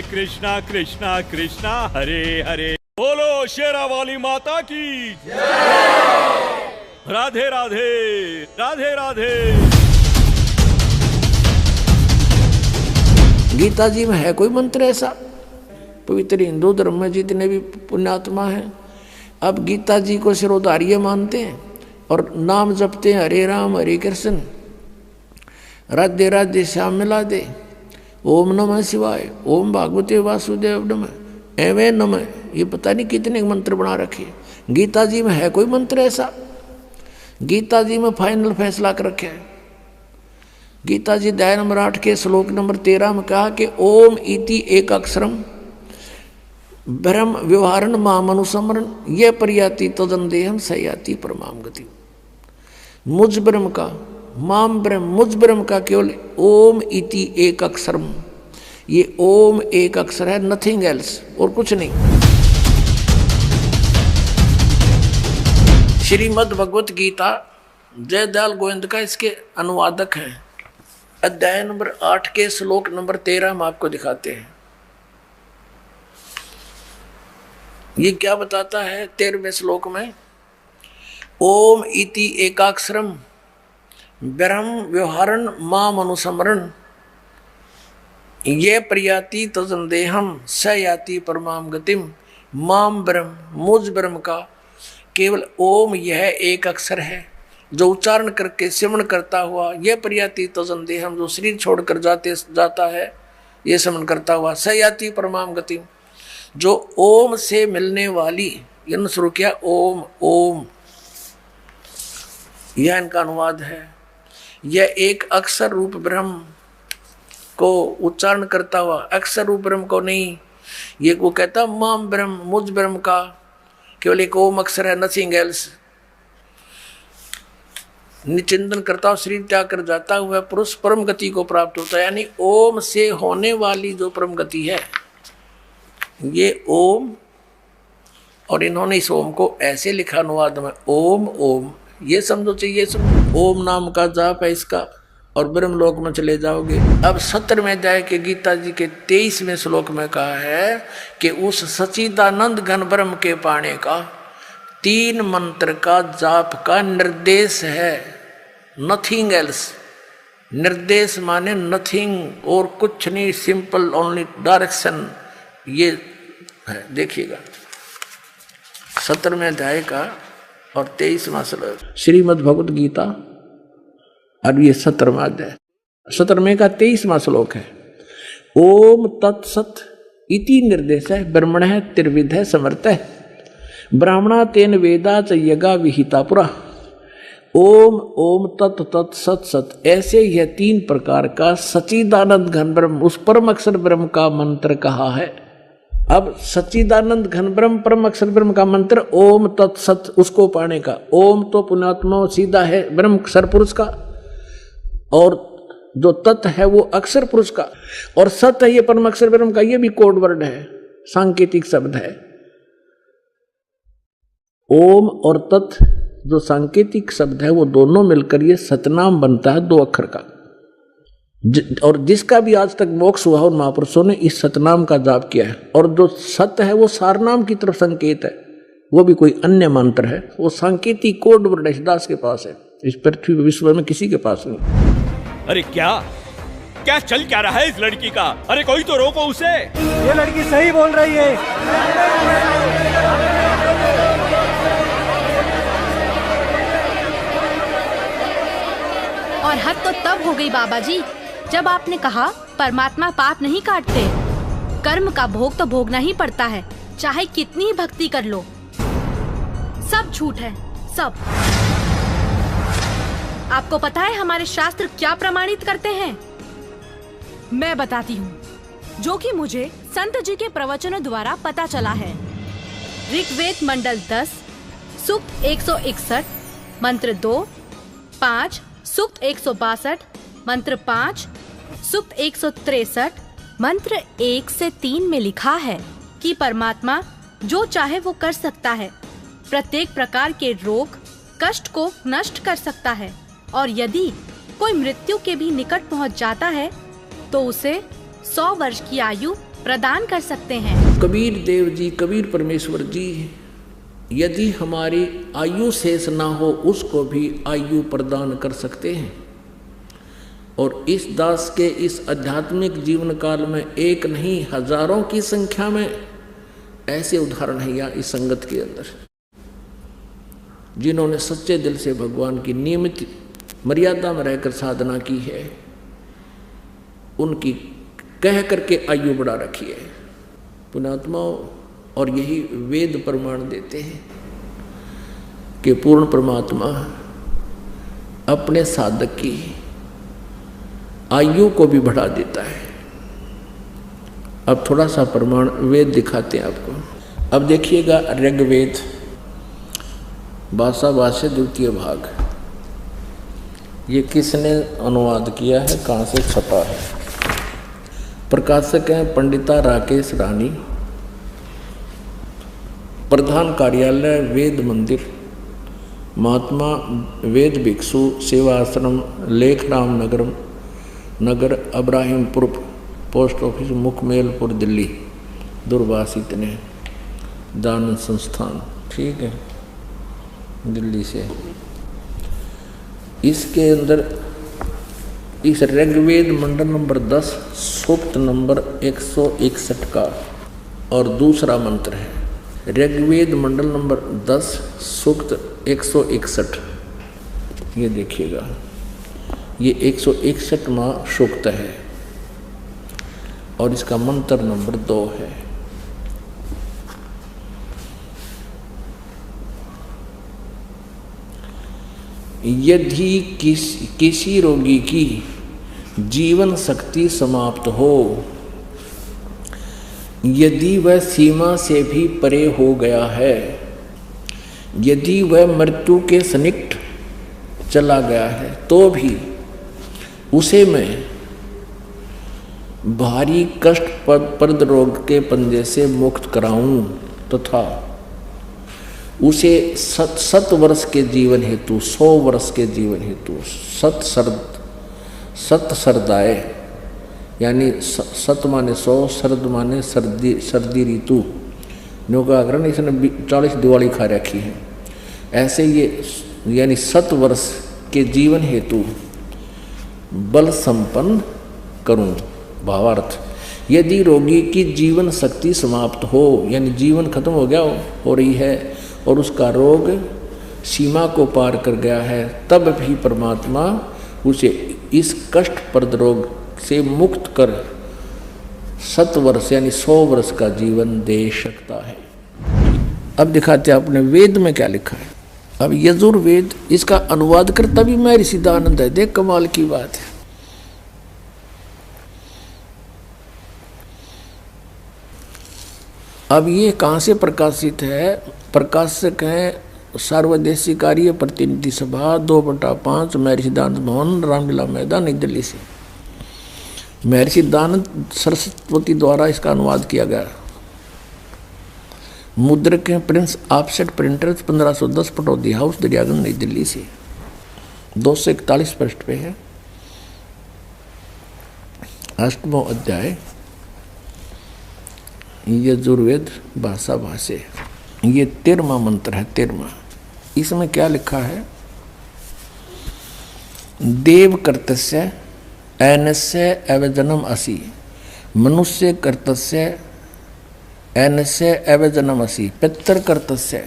कृष्णा कृष्णा हरे हरे। बोलो शेरा वाली माता की जय। राधे राधे, राधे राधे। गीता जी में है कोई मंत्र ऐसा? पवित्र हिंदू धर्म में जितने भी पुण्यात्मा हैं अब गीता जी को सिरोधार्य मानते हैं और नाम जपते हैं, हरे राम हरे कृष्ण, राधे राधे श्याम मिला दे, ओम नमः शिवाय, ओम भागवते वासुदेव नमः, एवं नमः। ये पता नहीं कितने मंत्र बना रखे। गीता जी में है कोई मंत्र ऐसा? गीता जी में फाइनल फैसला कर रखे है। गीता जी अध्याय नंबर 8 के श्लोक नंबर 13 में कहा कि ओम इति एक अक्षरम ब्रह्म व्यवहारण मामनुसमरण ये पर्याति तदंदेहम सयाति परमाम गति। मुझ ब्रह्म का, माम ब्रह्म, मुझ ब्रह्म का केवल ओम इति एक अक्षरम, ये ओम एक अक्षर है, नथिंग एल्स, और कुछ नहीं। श्रीमद् भगवत गीता जयदयाल गोविंद का इसके अनुवादक है। अध्याय नंबर 8 के श्लोक नंबर 13 हम आपको दिखाते हैं। ये क्या बताता है 13वें श्लोक में? ओम इति एकाक्षरम ब्रह्म व्यवहारण माम अनुसमरण ये प्रयाति तजंदेहम स याति परमाम गतिम। माम ब्रह्म, मुझ ब्रह्म का केवल ओम यह एक अक्षर है जो उच्चारण करके सिमरण करता हुआ यह प्रयाति तजंदेहम जो शरीर छोड़कर जाता है ये सिमरण करता हुआ स याति परमाम गतिम जो ओम से मिलने वाली, ये शुरू किया ओम ओम, यह इनका अनुवाद है। यह एक अक्षर रूप ब्रह्म को उच्चारण करता हुआ, अक्षर रूप ब्रह्म को नहीं। ये वो कहता माम ब्रह्म, मुझ ब्रह्म का केवल एक ओम अक्षर है, नथिंग एल्स। निचिंतन करता हुआ शरीर त्याग कर जाता हुआ पुरुष परम गति को प्राप्त होता है। यानी ओम से होने वाली जो परम गति है ये ओम, और इन्होंने इस ओम को ऐसे लिखा अनुवाद में ओम ओम, ये समझो चाहिए। ओम नाम का जाप है इसका, और ब्रह्मलोक में चले जाओगे। अब 17वें अध्याय के गीता जी के 23वें श्लोक में कहा है कि उस सच्चिदानंद घन ब्रह्म के पाने का 3 मंत्र का जाप का निर्देश है, नथिंग एल्स। निर्देश माने नथिंग और कुछ नहीं, सिंपल ओनली डायरेक्शन। ये है, देखिएगा 17वें अध्याय का और 23वां श्लोक श्रीमद् भगवत गीता, और ये 17वां अध्याय 17वें का 23वां श्लोक है। ओम तत्सत इति निर्देश है ब्रह्मण है त्रिविध है समर्थ है ब्राह्मणा तेन वेदा च यज्ञा विहिता पुरा। ओम ओम तत् तत् सत सत, ऐसे यह 3 प्रकार का सच्चिदानंद घन ब्रह्म, उस परम अक्षर ब्रह्म का मंत्र कहा है। अब सच्चिदानंद घन ब्रह्म परम अक्षर ब्रह्म का मंत्र ओम तत् सत, उसको पाने का। ओम तो पुण्यात्मा सीधा है ब्रह्म अक्षर पुरुष का, और जो तत् है वो अक्षर पुरुष का, और सत है ये परम अक्षर ब्रह्म का। ये भी कोड वर्ड है, सांकेतिक शब्द है। ओम और तत् जो सांकेतिक शब्द है वो दोनों मिलकर ये सतनाम बनता है 2 अक्षर का। और जिसका भी आज तक मोक्ष हुआ उन महापुरुषों ने इस सतनाम का जाप किया है। और जो सत्य है वो सारनाम की तरफ संकेत है, वो भी कोई अन्य मंत्र है, वो सांकेतिक कोड वर्ड दास के पास है, इस पृथ्वी विश्व में किसी के पास नहीं। अरे क्या क्या चल क्या रहा है इस लड़की का? अरे कोई तो रोको उसे। ये लड़की सही बोल रही है। और हद तो तब हो गई बाबा जी जब आपने कहा परमात्मा पाप नहीं काटते, कर्म का भोग तो भोगना ही पड़ता है, चाहे कितनी ही भक्ति कर लो। सब झूठ है, सब। आपको पता है हमारे शास्त्र क्या प्रमाणित करते हैं? मैं बताती हूँ, जो कि मुझे संत जी के प्रवचनों द्वारा पता चला है। ऋग्वेद मंडल 10 सूक्त 161 मंत्र 2, 5 सूक्त 162 मंत्र 5 सूक्त 163 मंत्र 1 से 3 में लिखा है कि परमात्मा जो चाहे वो कर सकता है, प्रत्येक प्रकार के रोग कष्ट को नष्ट कर सकता है, और यदि कोई मृत्यु के भी निकट पहुंच जाता है तो उसे 100 वर्ष की आयु प्रदान कर सकते हैं। कबीर देव जी, कबीर परमेश्वर जी यदि हमारी आयु शेष ना हो उसको भी आयु प्रदान कर सकते हैं। और इस दास के इस आध्यात्मिक जीवन काल में एक नहीं हजारों की संख्या में ऐसे उदाहरण है यहाँ इस संगत के अंदर, जिन्होंने सच्चे दिल से भगवान की नियमित मर्यादा में रहकर साधना की है, उनकी कह करके आयु बढ़ा रखी है पुण्यात्माओं। और यही वेद प्रमाण देते हैं कि पूर्ण परमात्मा अपने साधक की आयु को भी बढ़ा देता है। अब थोड़ा सा प्रमाण वेद दिखाते हैं आपको। अब देखिएगा ऋग्वेद भाषा भाष्य द्वितीय भाग, ये किसने अनुवाद किया है, कहाँ से छपा है? प्रकाशक हैं पंडिता राकेश रानी, प्रधान कार्यालय वेद मंदिर, महात्मा वेद भिक्षु सेवा आश्रम, लेखराम नगर अब्राहिमपुर, पोस्ट ऑफिस मुखमेलपुर, दिल्ली। दूरभाष इतने दान संस्थान, ठीक है, दिल्ली से। इसके अंदर इस ऋग्वेद मंडल नंबर 10 सूक्त नंबर 161 का और दूसरा मंत्र है। ऋग्वेद मंडल नंबर 10 सूक्त 161, ये देखिएगा, ये 161वां सूक्त है और इसका मंत्र नंबर 2 है। यदि किसी रोगी की जीवन शक्ति समाप्त हो, यदि वह सीमा से भी परे हो गया है, यदि वह मृत्यु के सन्निकट चला गया है, तो भी उसे मैं भारी कष्टप्रद रोग के पंजे से मुक्त कराऊं तथा उसे 7 वर्ष के जीवन हेतु 100 वर्ष के जीवन हेतु सत सरदाए, यानी 7 माने 100, शरद माने सर्दी ऋतु, नो का कारण इसने 40 दिवाली खा रखी है। ऐसे ये यानी 7 वर्ष के जीवन हेतु बल संपन्न करूं। भावार्थ, यदि रोगी की जीवन शक्ति समाप्त हो, यानी जीवन खत्म हो गया हो रही है और उसका रोग सीमा को पार कर गया है, तब भी परमात्मा उसे इस कष्टप्रद रोग से मुक्त कर 7 वर्ष यानी 100 वर्ष का जीवन दे सकता है। अब दिखाते हैं आपने वेद में क्या लिखा है। अब यजुर्वेद, इसका अनुवाद करता भी महर्षि सिद्धानंद है। देख कमाल की बात है। अब ये कहाँ से प्रकाशित है? प्रकाशक हैं सार्वदेशी कार्य प्रतिनिधि सभा 2/5 महर्षि सिद्धानंद भवन, रामलीला मैदान, नई दिल्ली से। महर्षि सिद्धानंद सरस्वती द्वारा इसका अनुवाद किया गया। मुद्रक हैं Prince offset printers, 1510, Pataudi house, Daryaganj, नई दिल्ली से। 241 पृष्ठ पे है। 8वां अध्याय यजुर्वेद भाषा भाष्य, ये 13वां मंत्र है। 13वां, इसमें क्या लिखा है? देव कर्तस्य ऐनस्य अवजनम असि, मनुष्य कर्तस्य ऐनस्य अवजनम असि, पितर कर्तस्य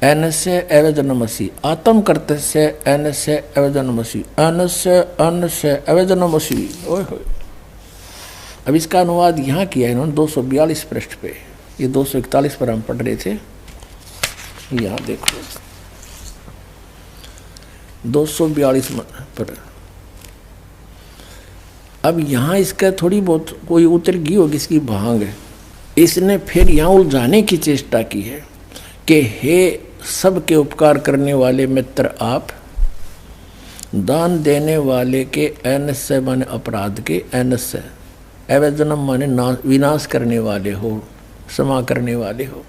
ऐनस्य अवजनम असि, आत्म कर्तस्य ऐनस्य अवजनम असि, अन्नस्य अवजनम असि। ओए होए। अब इसका अनुवाद यहाँ किया है इन्होंने 242 पृष्ठ पे। ये 241 पर हम पढ़ रहे थे। यहाँ देखो 242 पर। अब यहाँ इसका थोड़ी बहुत कोई उतर गई होगी इसकी भांग है। इसने फिर यहाँ उलझाने की चेष्टा की है कि हे सबके उपकार करने वाले मित्र, आप दान देने वाले के ऐनस्य माने अपराध के, ऐनस्य अवजनम माने विनाश करने वाले हो, क्षमा करने वाले हो।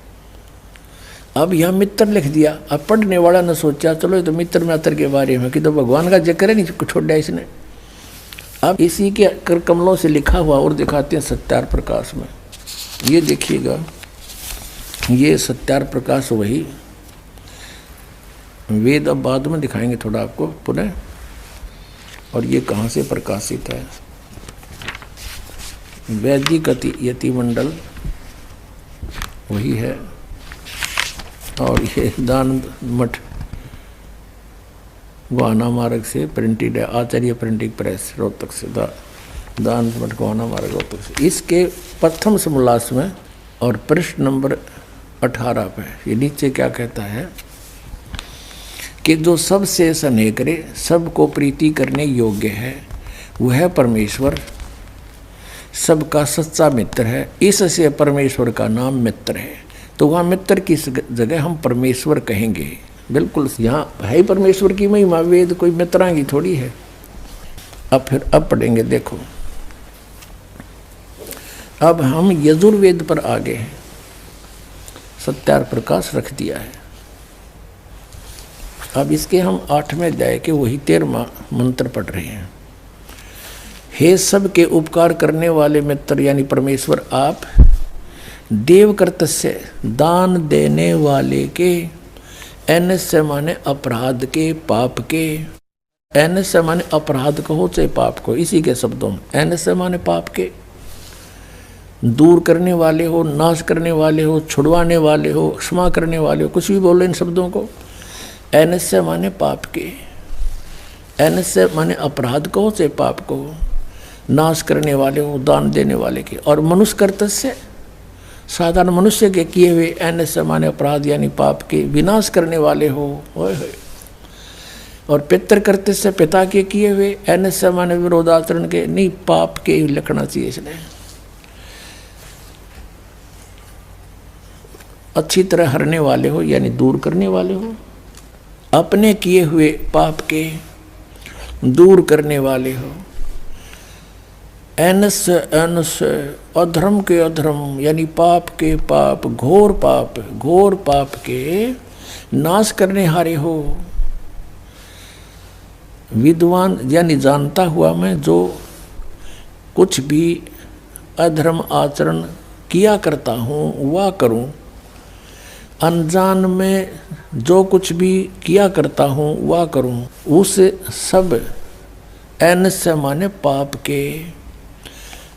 अब यहाँ मित्र लिख दिया। अब पढ़ने वाला ने सोचा चलो ये तो मित्र मित्र के बारे में, कि तो भगवान का जिक्र है नहीं छोड़ा इसने। अब इसी के कर कमलों से लिखा हुआ और दिखाते हैं सत्यार प्रकाश में। ये देखिएगा ये सत्यार प्रकाश वही वेद अब बाद में दिखाएंगे थोड़ा आपको पुनः। और ये कहाँ से प्रकाशित है? वैदिक यति मंडल वही है। और ये दान मठ गोहाना मार्ग से प्रिंटेड है, आचार्य प्रिंटिंग प्रेस रोहतक से, दान मठ गोहाना मार्ग रोहतक से। इसके प्रथम समोल्लास में और पृष्ठ नंबर 18 पे ये नीचे क्या कहता है कि जो सबसे स्नेह करे, सबको प्रीति करने योग्य है, वह परमेश्वर सबका सच्चा मित्र है। इससे परमेश्वर का नाम मित्र है। तो वहाँ मित्र की जगह हम परमेश्वर कहेंगे। बिल्कुल यहाँ है ही परमेश्वर की महिमा, वेद कोई मित्रांगी थोड़ी है। अब पढ़ेंगे, देखो अब हम यजुर्वेद पर आ गए हैं। सत्यार प्रकाश रख दिया है। अब इसके हम 8वें अध्याय के वही 13वां मंत्र पढ़ रहे हैं। हे सब के उपकार करने वाले मित्र यानी परमेश्वर, आप देव कर्तस्य दान देने वाले के, एनस्य माने अपराध के, पाप के, एनस्य माने अपराध को हो चाहे पाप को, इसी के शब्दों में एनस्य माने पाप के, दूर करने वाले हो, नाश करने वाले हो, छुड़वाने वाले हो, क्षमा करने वाले हो, कुछ भी बोलो इन शब्दों को। एनस्य माने पाप के, एनस्य माने अपराध को चाहे पाप को, नाश करने वाले हो, दान देने वाले के। और मनुष्य कर्तस्य साधारण मनुष्य के किए हुए, एनस्य माने अपराध यानी पाप के विनाश करने वाले हो। और पितृ कर्तस्य पिता के किए हुए, एनस्य माने विरोधाचरण के, नहीं पाप के लिखना चाहिए इसने। अच्छी तरह हरने वाले हो यानी दूर करने वाले हो, अपने किए हुए पाप के दूर करने वाले हो। एनस्य अधर्म के अधर्म यानी पाप के पाप, घोर पाप के नाश करने हारे हो। विद्वान यानी जानता हुआ मैं जो कुछ भी अधर्म आचरण किया करता हूँ वह करूँ, अनजान में जो कुछ भी किया करता हूँ वह करूँ, उस सब एनस्य माने पाप के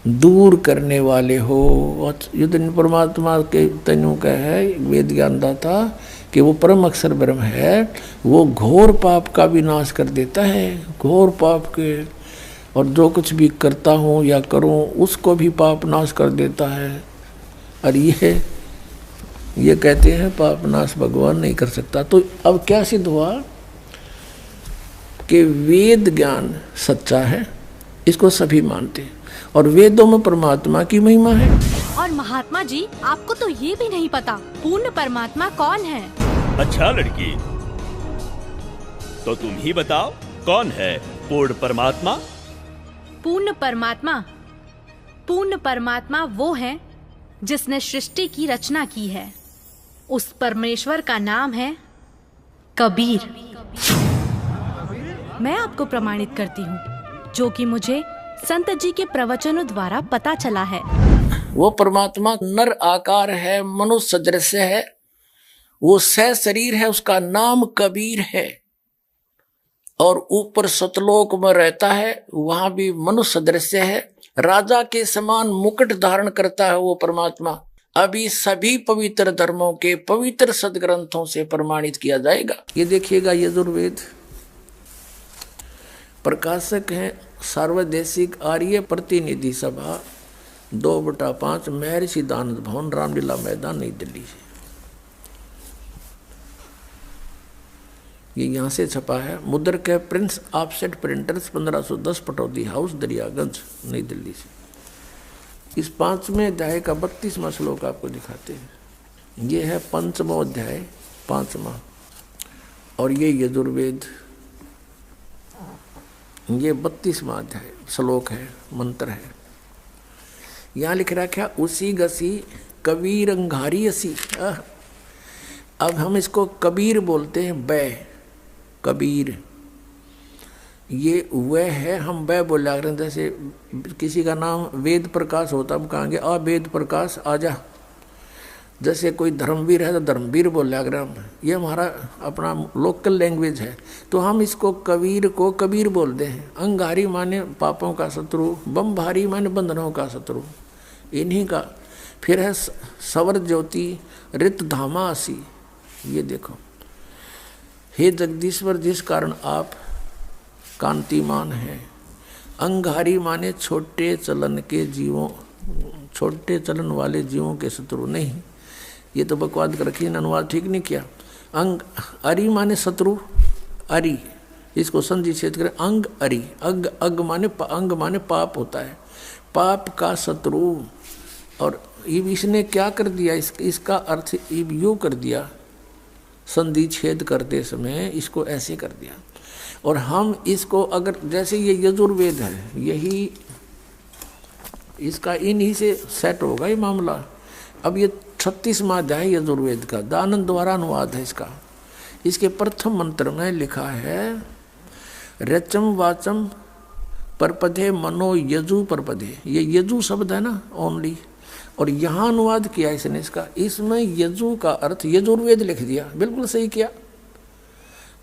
दूर करने वाले हो। युद्ध परमात्मा के तनु का है वेद ज्ञान दाता कि वो परम अक्षर ब्रह्म है, वो घोर पाप का भी नाश कर देता है। घोर पाप के और जो कुछ भी करता हूँ या करूँ उसको भी पाप नाश कर देता है। और ये कहते हैं पाप नाश भगवान नहीं कर सकता। तो अब क्या सिद्ध हुआ कि वेद ज्ञान सच्चा है, इसको सभी मानते हैं और वेदों में परमात्मा की महिमा है। और महात्मा जी आपको तो ये भी नहीं पता पूर्ण परमात्मा कौन है। अच्छा लड़की, तो तुम ही बताओ कौन है पूर्ण परमात्मा? पूर्ण परमात्मा वो है जिसने सृष्टि की रचना की है। उस परमेश्वर का नाम है कबीर। मैं आपको प्रमाणित करती हूँ, जो कि मुझे संत जी के प्रवचनों द्वारा पता चला है। वो परमात्मा नर आकार है, मनुष्य सदृश है, वो सह शरीर है, उसका नाम कबीर है। और ऊपर सतलोक में रहता है, वहां भी मनुष्य सदृश है, राजा के समान मुकुट धारण करता है वो परमात्मा। अभी सभी पवित्र धर्मों के पवित्र सदग्रंथों से प्रमाणित किया जाएगा। ये देखिएगा यजुर्वेद, प्रकाशक हैं सार्वदेशिक आर्य प्रतिनिधि सभा 2/5 महर्षि दानंद भवन, रामलीला मैदान, नई दिल्ली से। ये यहाँ से छपा है। मुद्रक है Prince offset printers 1510 Pataudi house Daryaganj, नई दिल्ली से। इस 5वें अध्याय का 32वां श्लोक आपको दिखाते हैं। ये है 5वां अध्याय 5वां, और ये यजुर्वेद, ये 32वां अध्याय श्लोक है, मंत्र है। यहाँ लिख रखा उसी गसी कबीर अंगारी असी। अब हम इसको कबीर बोलते हैं, बै कबीर, ये वह है, हम वह बोला करें। जैसे किसी का नाम वेद प्रकाश होता, हम कहेंगे आ वेद प्रकाश आजा, जैसे कोई धर्मवीर है तो धर्मवीर बोले अगर हम, ये हमारा अपना लोकल लैंग्वेज है, तो हम इसको कबीर को कबीर बोलते हैं। अंगारी माने पापों का शत्रु, बम भारी माने बंधनों का शत्रु, इन्हीं का। फिर है सवर ज्योति रित धामासी, ये देखो, हे जगदीश्वर जिस कारण आप कांतिमान हैं। अंगारी माने छोटे चलन के जीवों, छोटे चलन वाले जीवों के शत्रु नहीं, ये तो बकवाद कर रखी, अनुवाद ठीक नहीं किया। अंग अरि माने शत्रु, अरि इसको संधि छेद करें, अंग अरि, अग अग माने अंग माने पाप होता है, पाप का शत्रु। और इसने क्या कर दिया, इसका अर्थ यूँ कर दिया, संधि छेद करते समय इसको ऐसे कर दिया। और हम इसको अगर जैसे ये यजुर्वेद है, यही इसका इन्हीं से सेट होगा ये मामला। अब ये 36वां अध्याय यजुर्वेद का दानंद द्वारा अनुवाद है इसका। इसके प्रथम मंत्र में लिखा है रचम वाचम परपदे मनो यजु परपदे, ये यजु शब्द है ना ओनली, और यहाँ अनुवाद किया इसने इसका, इसमें यजु का अर्थ यजुर्वेद लिख दिया, बिल्कुल सही किया।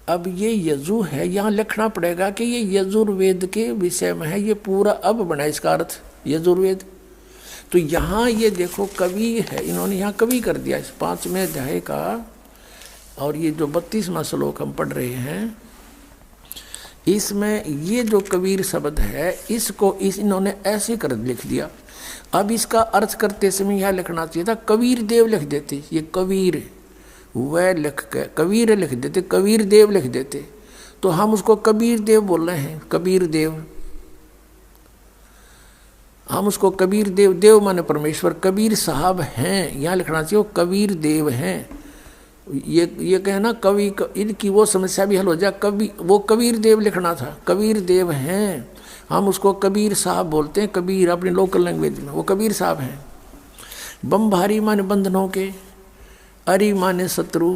अब ये यजु है, यहाँ लिखना पड़ेगा कि ये यजुर्वेद के विषय में है, ये पूरा अब बना इसका अर्थ यजुर्वेद। तो यहाँ ये देखो कवि है, इन्होंने यहाँ कवि कर दिया इस 5वें अध्याय का। और ये जो 32वां श्लोक हम पढ़ रहे हैं, इसमें ये जो कबीर शब्द है इसको इन्होंने ऐसे कर लिख दिया। अब इसका अर्थ करते समय यह लिखना चाहिए था कबीर देव लिख देते, ये कबीर वह लिख के कबीर लिख देते, कबीर देव लिख देते, तो हम उसको कबीर देव बोल रहे हैं, कबीर देव, हम उसको कबीर देव, देव माने परमेश्वर, कबीर साहब हैं, यहाँ लिखना चाहिए वो कबीर देव हैं। ये कहना कवि, इनकी वो समस्या भी हल हो जाए, कवि वो कबीर देव लिखना था, कबीर देव हैं, हम उसको कबीर साहब बोलते हैं, कबीर अपनी लोकल लैंग्वेज में, वो कबीर साहब हैं। बम भारी माने बंधनों के, अरि माने शत्रु,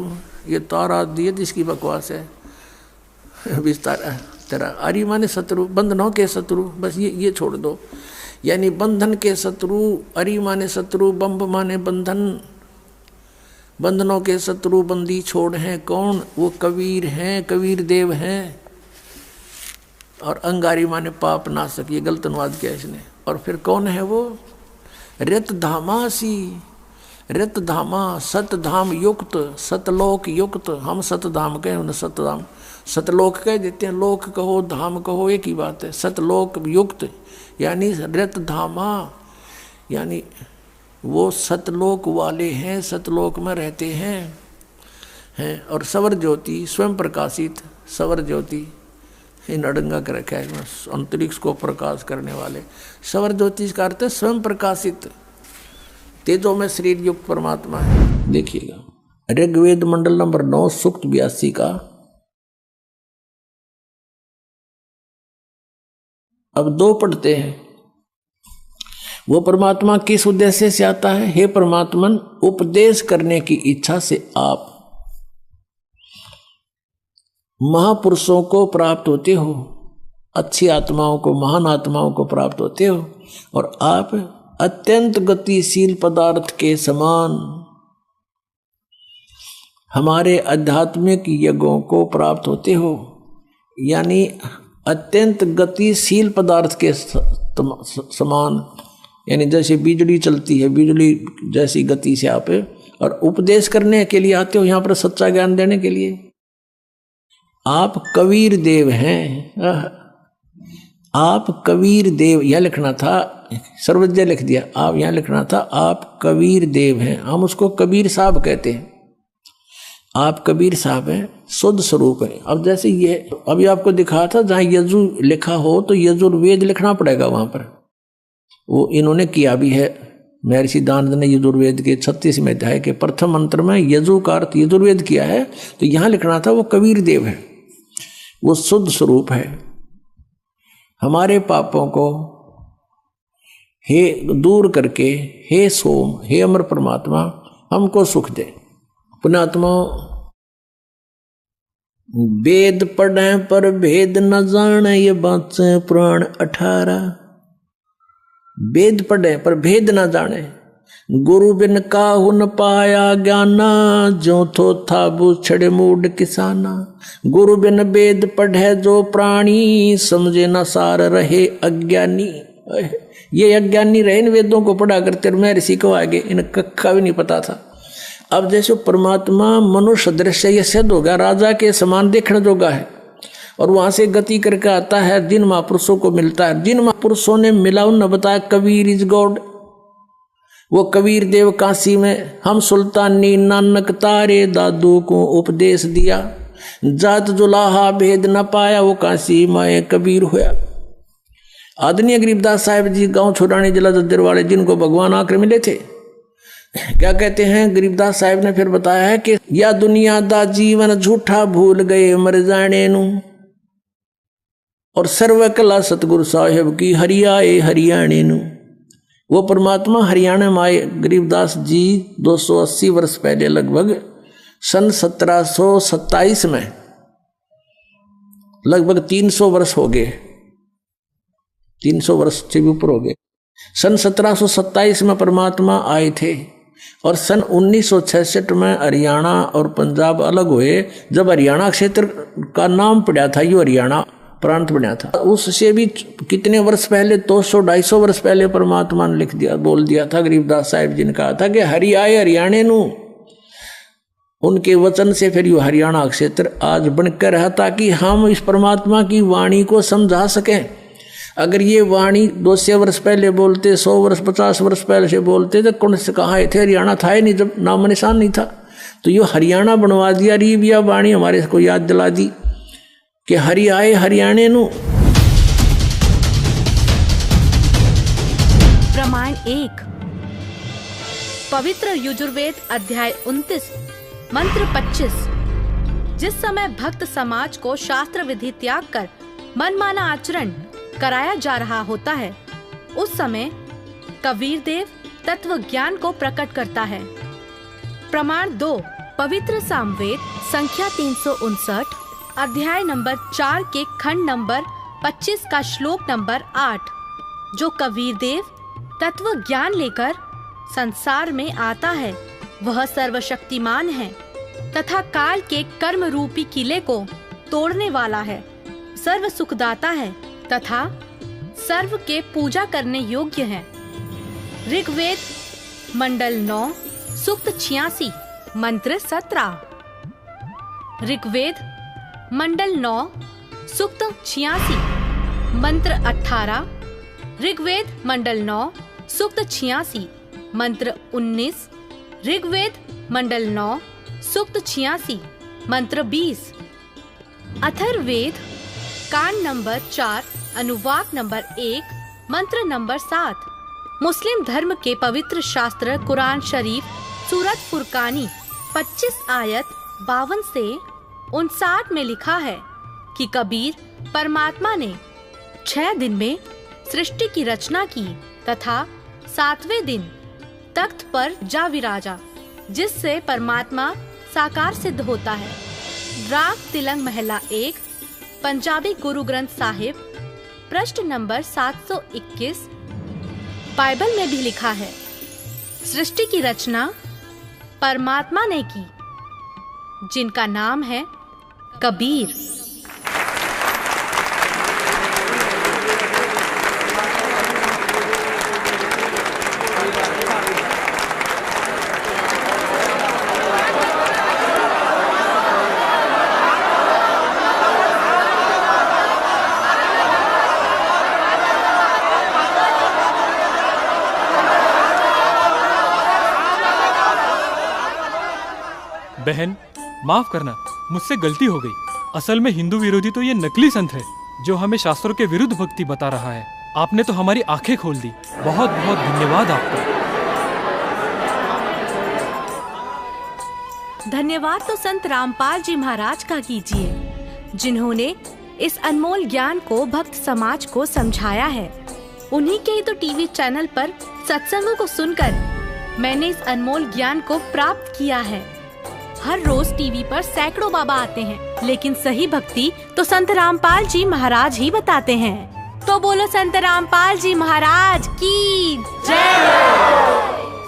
ये तारा दिए जिसकी बकवास है विस्तार तेरा, अरि माने शत्रु, बंधनों के शत्रु, बस ये छोड़ दो, यानी बंधन के शत्रु, अरि माने शत्रु, बम्ब माने बंधन, बंधनों के शत्रु बंदी छोड़ हैं कौन, वो कबीर हैं, कबीर देव हैं। और अंगारी माने पाप नाशक, ये गलत अनुवाद किया इसने। और फिर कौन है वो, रित धामासी, रित धामा सतधाम युक्त, सतलोक युक्त, हम सतधाम कहें उन्हें सतधाम, सतलोक कह देते हैं, लोक कहो धाम कहो एक ही बात है, सतलोक युक्त यानी रित धामा, यानी वो सतलोक वाले हैं, सतलोक में रहते हैं। और सवर ज्योति स्वयं प्रकाशित, सवर ज्योति इन अड़ंगा कर रखा है, अंतरिक्ष को प्रकाश करने वाले, सवर ज्योति का अर्थ है स्वयं प्रकाशित, तेजो में शरीर युक्त परमात्मा है। देखिएगा ऋग्वेद मंडल नंबर 9 सूक्त 82 का। अब 2 पढ़ते हैं। वो परमात्मा किस उद्देश्य से आता है, हे परमात्मन उपदेश करने की इच्छा से आप महापुरुषों को प्राप्त होते हो, अच्छी आत्माओं को, महान आत्माओं को प्राप्त होते हो, और आप अत्यंत गतिशील पदार्थ के समान हमारे आध्यात्मिक यज्ञों को प्राप्त होते हो, यानी अत्यंत गतिशील पदार्थ के समान, यानी जैसे बिजली चलती है, बिजली जैसी गति से आप, और उपदेश करने के लिए आते हो यहाँ पर सच्चा ज्ञान देने के लिए। आप कबीर देव हैं, आप कबीर देव, यह लिखना था, सर्वज्ञ लिख दिया, आप यहाँ लिखना था आप कबीर देव हैं, हम उसको कबीर साहब कहते हैं, आप कबीर साहब हैं, शुद्ध स्वरूप है। अब जैसे ये अभी आपको दिखा था जहाँ यजु लिखा हो तो यजुर्वेद लिखना पड़ेगा वहां पर, वो इन्होंने किया भी है। महर्षि दानंद ने यजुर्वेद के 36वें अध्याय के प्रथम मंत्र में यजु का अर्थ यजुर्वेद किया है, तो यहाँ लिखना था वो कबीर देव है, वो शुद्ध स्वरूप है। हमारे पापों को हे दूर करके, हे सोम, हे अमर परमात्मा हमको सुख दे। पुण्यात्मा वेद पढ़े पर भेद न जाने, ये बात से पुराण 18। वेद पढ़े पर भेद न जाने, गुरु बिन काहू न पाया ज्ञाना, जो थो था बूछड़ मूड किसाना। गुरु बिन वेद पढ़े जो प्राणी, समझे न सार रहे अज्ञानी। ये अज्ञानी रहे इन वेदों को पढ़ा करते, मैं ऋषि को आगे इन कक्का भी नहीं पता था। अब जैसे परमात्मा मनुष्य दृश्य ये सिद्ध होगा, राजा के समान देखने जोगा है, और वहां से गति करके आता है, जिन महापुरुषों को मिलता है। जिन महापुरुषों ने मिला उन्होंने बताया कबीर इज गॉड। वो कबीर देव काशी में हम सुल्तानी नानक तारे दादू को उपदेश दिया, जात जुलाहा भेद न पाया, वो काशी माए कबीर होया। आदरणीय गरीबदास साहिब जी गांव छोड़ानी जिला दद्दर वाले, जिनको भगवान आकर मिले थे, क्या कहते हैं गरीबदास साहिब ने फिर बताया है कि या दुनिया दा जीवन झूठा भूल गए मर जाने नू, और सर्व कला सतगुरु साहिब की हरियाए हरियाणे नू। वो परमात्मा हरियाणा में आए गरीबदास जी 280 वर्ष पहले, लगभग सन 1727 में, लगभग 300 वर्ष हो गए, 300 वर्ष से भी ऊपर हो गए। सन 1727 में परमात्मा आए थे, और सन 1966 में हरियाणा और पंजाब अलग हुए। जब हरियाणा क्षेत्र का नाम पड़ा था, यो हरियाणा प्रांत बना था, उससे भी कितने वर्ष पहले, 200-250 वर्ष पहले परमात्मा ने लिख दिया, बोल दिया था। गरीबदास साहिब जी ने कहा था कि हरि आए हरियाणे नू। उनके वचन से फिर यो हरियाणा क्षेत्र आज बनकर रहा, ताकि हम इस परमात्मा की वाणी को समझा सकें। अगर ये वाणी 200 वर्ष पहले बोलते, 100 वर्ष 50 वर्ष पहले से बोलते, तो कौन से कहाँ थे? हरियाणा था ही नहीं, जब नाम निशान नहीं था। तो ये हरियाणा बनवा दिया, रीबिया वाणी हमारे को याद दिला दी कि हरि आए हरियाणे नू। प्रमाण 1। पवित्र यजुर्वेद अध्याय 29 मंत्र 25। जिस समय भक्त समाज को शास्त्र विधि त्याग कर मनमाना आचरण कराया जा रहा होता है, उस समय कबीर देव तत्व ज्ञान को प्रकट करता है। प्रमाण 2। पवित्र सामवेद संख्या 359 अध्याय नंबर 4 के खंड नंबर 25 का श्लोक नंबर 8, जो कबीर देव तत्व ज्ञान लेकर संसार में आता है, वह सर्वशक्तिमान है तथा काल के कर्म रूपी किले को तोड़ने वाला है, सर्व सुखदाता है तथा सर्व के पूजा करने योग्य है। ऋग्वेद मंडल 9 सूक्त 86 मंत्र 17। ऋग्वेद मंडल 9 सूक्त 86 मंत्र 18। ऋग्वेद मंडल 9 सूक्त 86 मंत्र 19। ऋग्वेद मंडल 9 सूक्त 86 मंत्र 20। अथर्ववेद कांड नंबर 4 अनुवाक नंबर 1 मंत्र नंबर 7। मुस्लिम धर्म के पवित्र शास्त्र कुरान शरीफ सूरत फुरकानी 25 आयत 52 से 59 में लिखा है कि कबीर परमात्मा ने 6 दिन में सृष्टि की रचना की तथा 7वें दिन तख्त पर जा विराजा, जिससे परमात्मा साकार सिद्ध होता है। राग तिलंग महला 1 पंजाबी गुरु ग्रंथ साहिब पृष्ठ नंबर 721। बाइबल में भी लिखा है, सृष्टि की रचना परमात्मा ने की, जिनका नाम है कबीर। बहन माफ करना, मुझसे गलती हो गई। असल में हिंदू विरोधी तो ये नकली संत है जो हमें शास्त्रों के विरुद्ध भक्ति बता रहा है। आपने तो हमारी आंखें खोल दी। बहुत बहुत धन्यवाद आपका। धन्यवाद तो संत रामपाल जी महाराज का कीजिए, जिन्होंने इस अनमोल ज्ञान को भक्त समाज को समझाया है। उन्हीं के ही तो टीवी चैनल पर सत्संगों को सुनकर मैंने इस अनमोल ज्ञान को प्राप्त किया है। हर रोज टीवी पर सैकड़ों बाबा आते हैं, लेकिन सही भक्ति तो संत रामपाल जी महाराज ही बताते हैं। तो बोलो संत रामपाल जी महाराज की जय।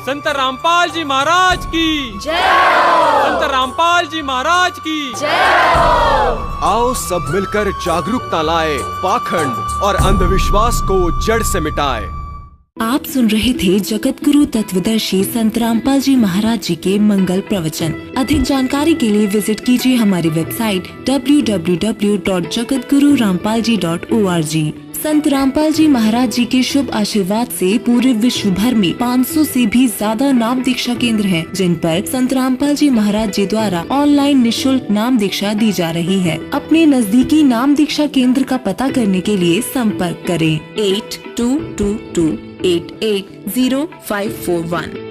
संत रामपाल जी महाराज की जय। संत रामपाल जी महाराज की जय। आओ सब मिलकर जागरूकता लाए, पाखंड और अंधविश्वास को जड़ से मिटाए। आप सुन रहे थे जगत गुरु तत्वदर्शी संत रामपाल जी महाराज जी के मंगल प्रवचन। अधिक जानकारी के लिए विजिट कीजिए हमारी वेबसाइट www.jagatgururampalji.org। संत रामपाल जी महाराज जी के शुभ आशीर्वाद से पूरे विश्व भर में 500 से भी ज्यादा नाम दीक्षा केंद्र हैं, जिन पर संत रामपाल जी महाराज जी द्वारा ऑनलाइन निशुल्क नाम दीक्षा दी जा रही है। अपने नजदीकी नाम दीक्षा केंद्र का पता करने के लिए संपर्क करें 8222880541।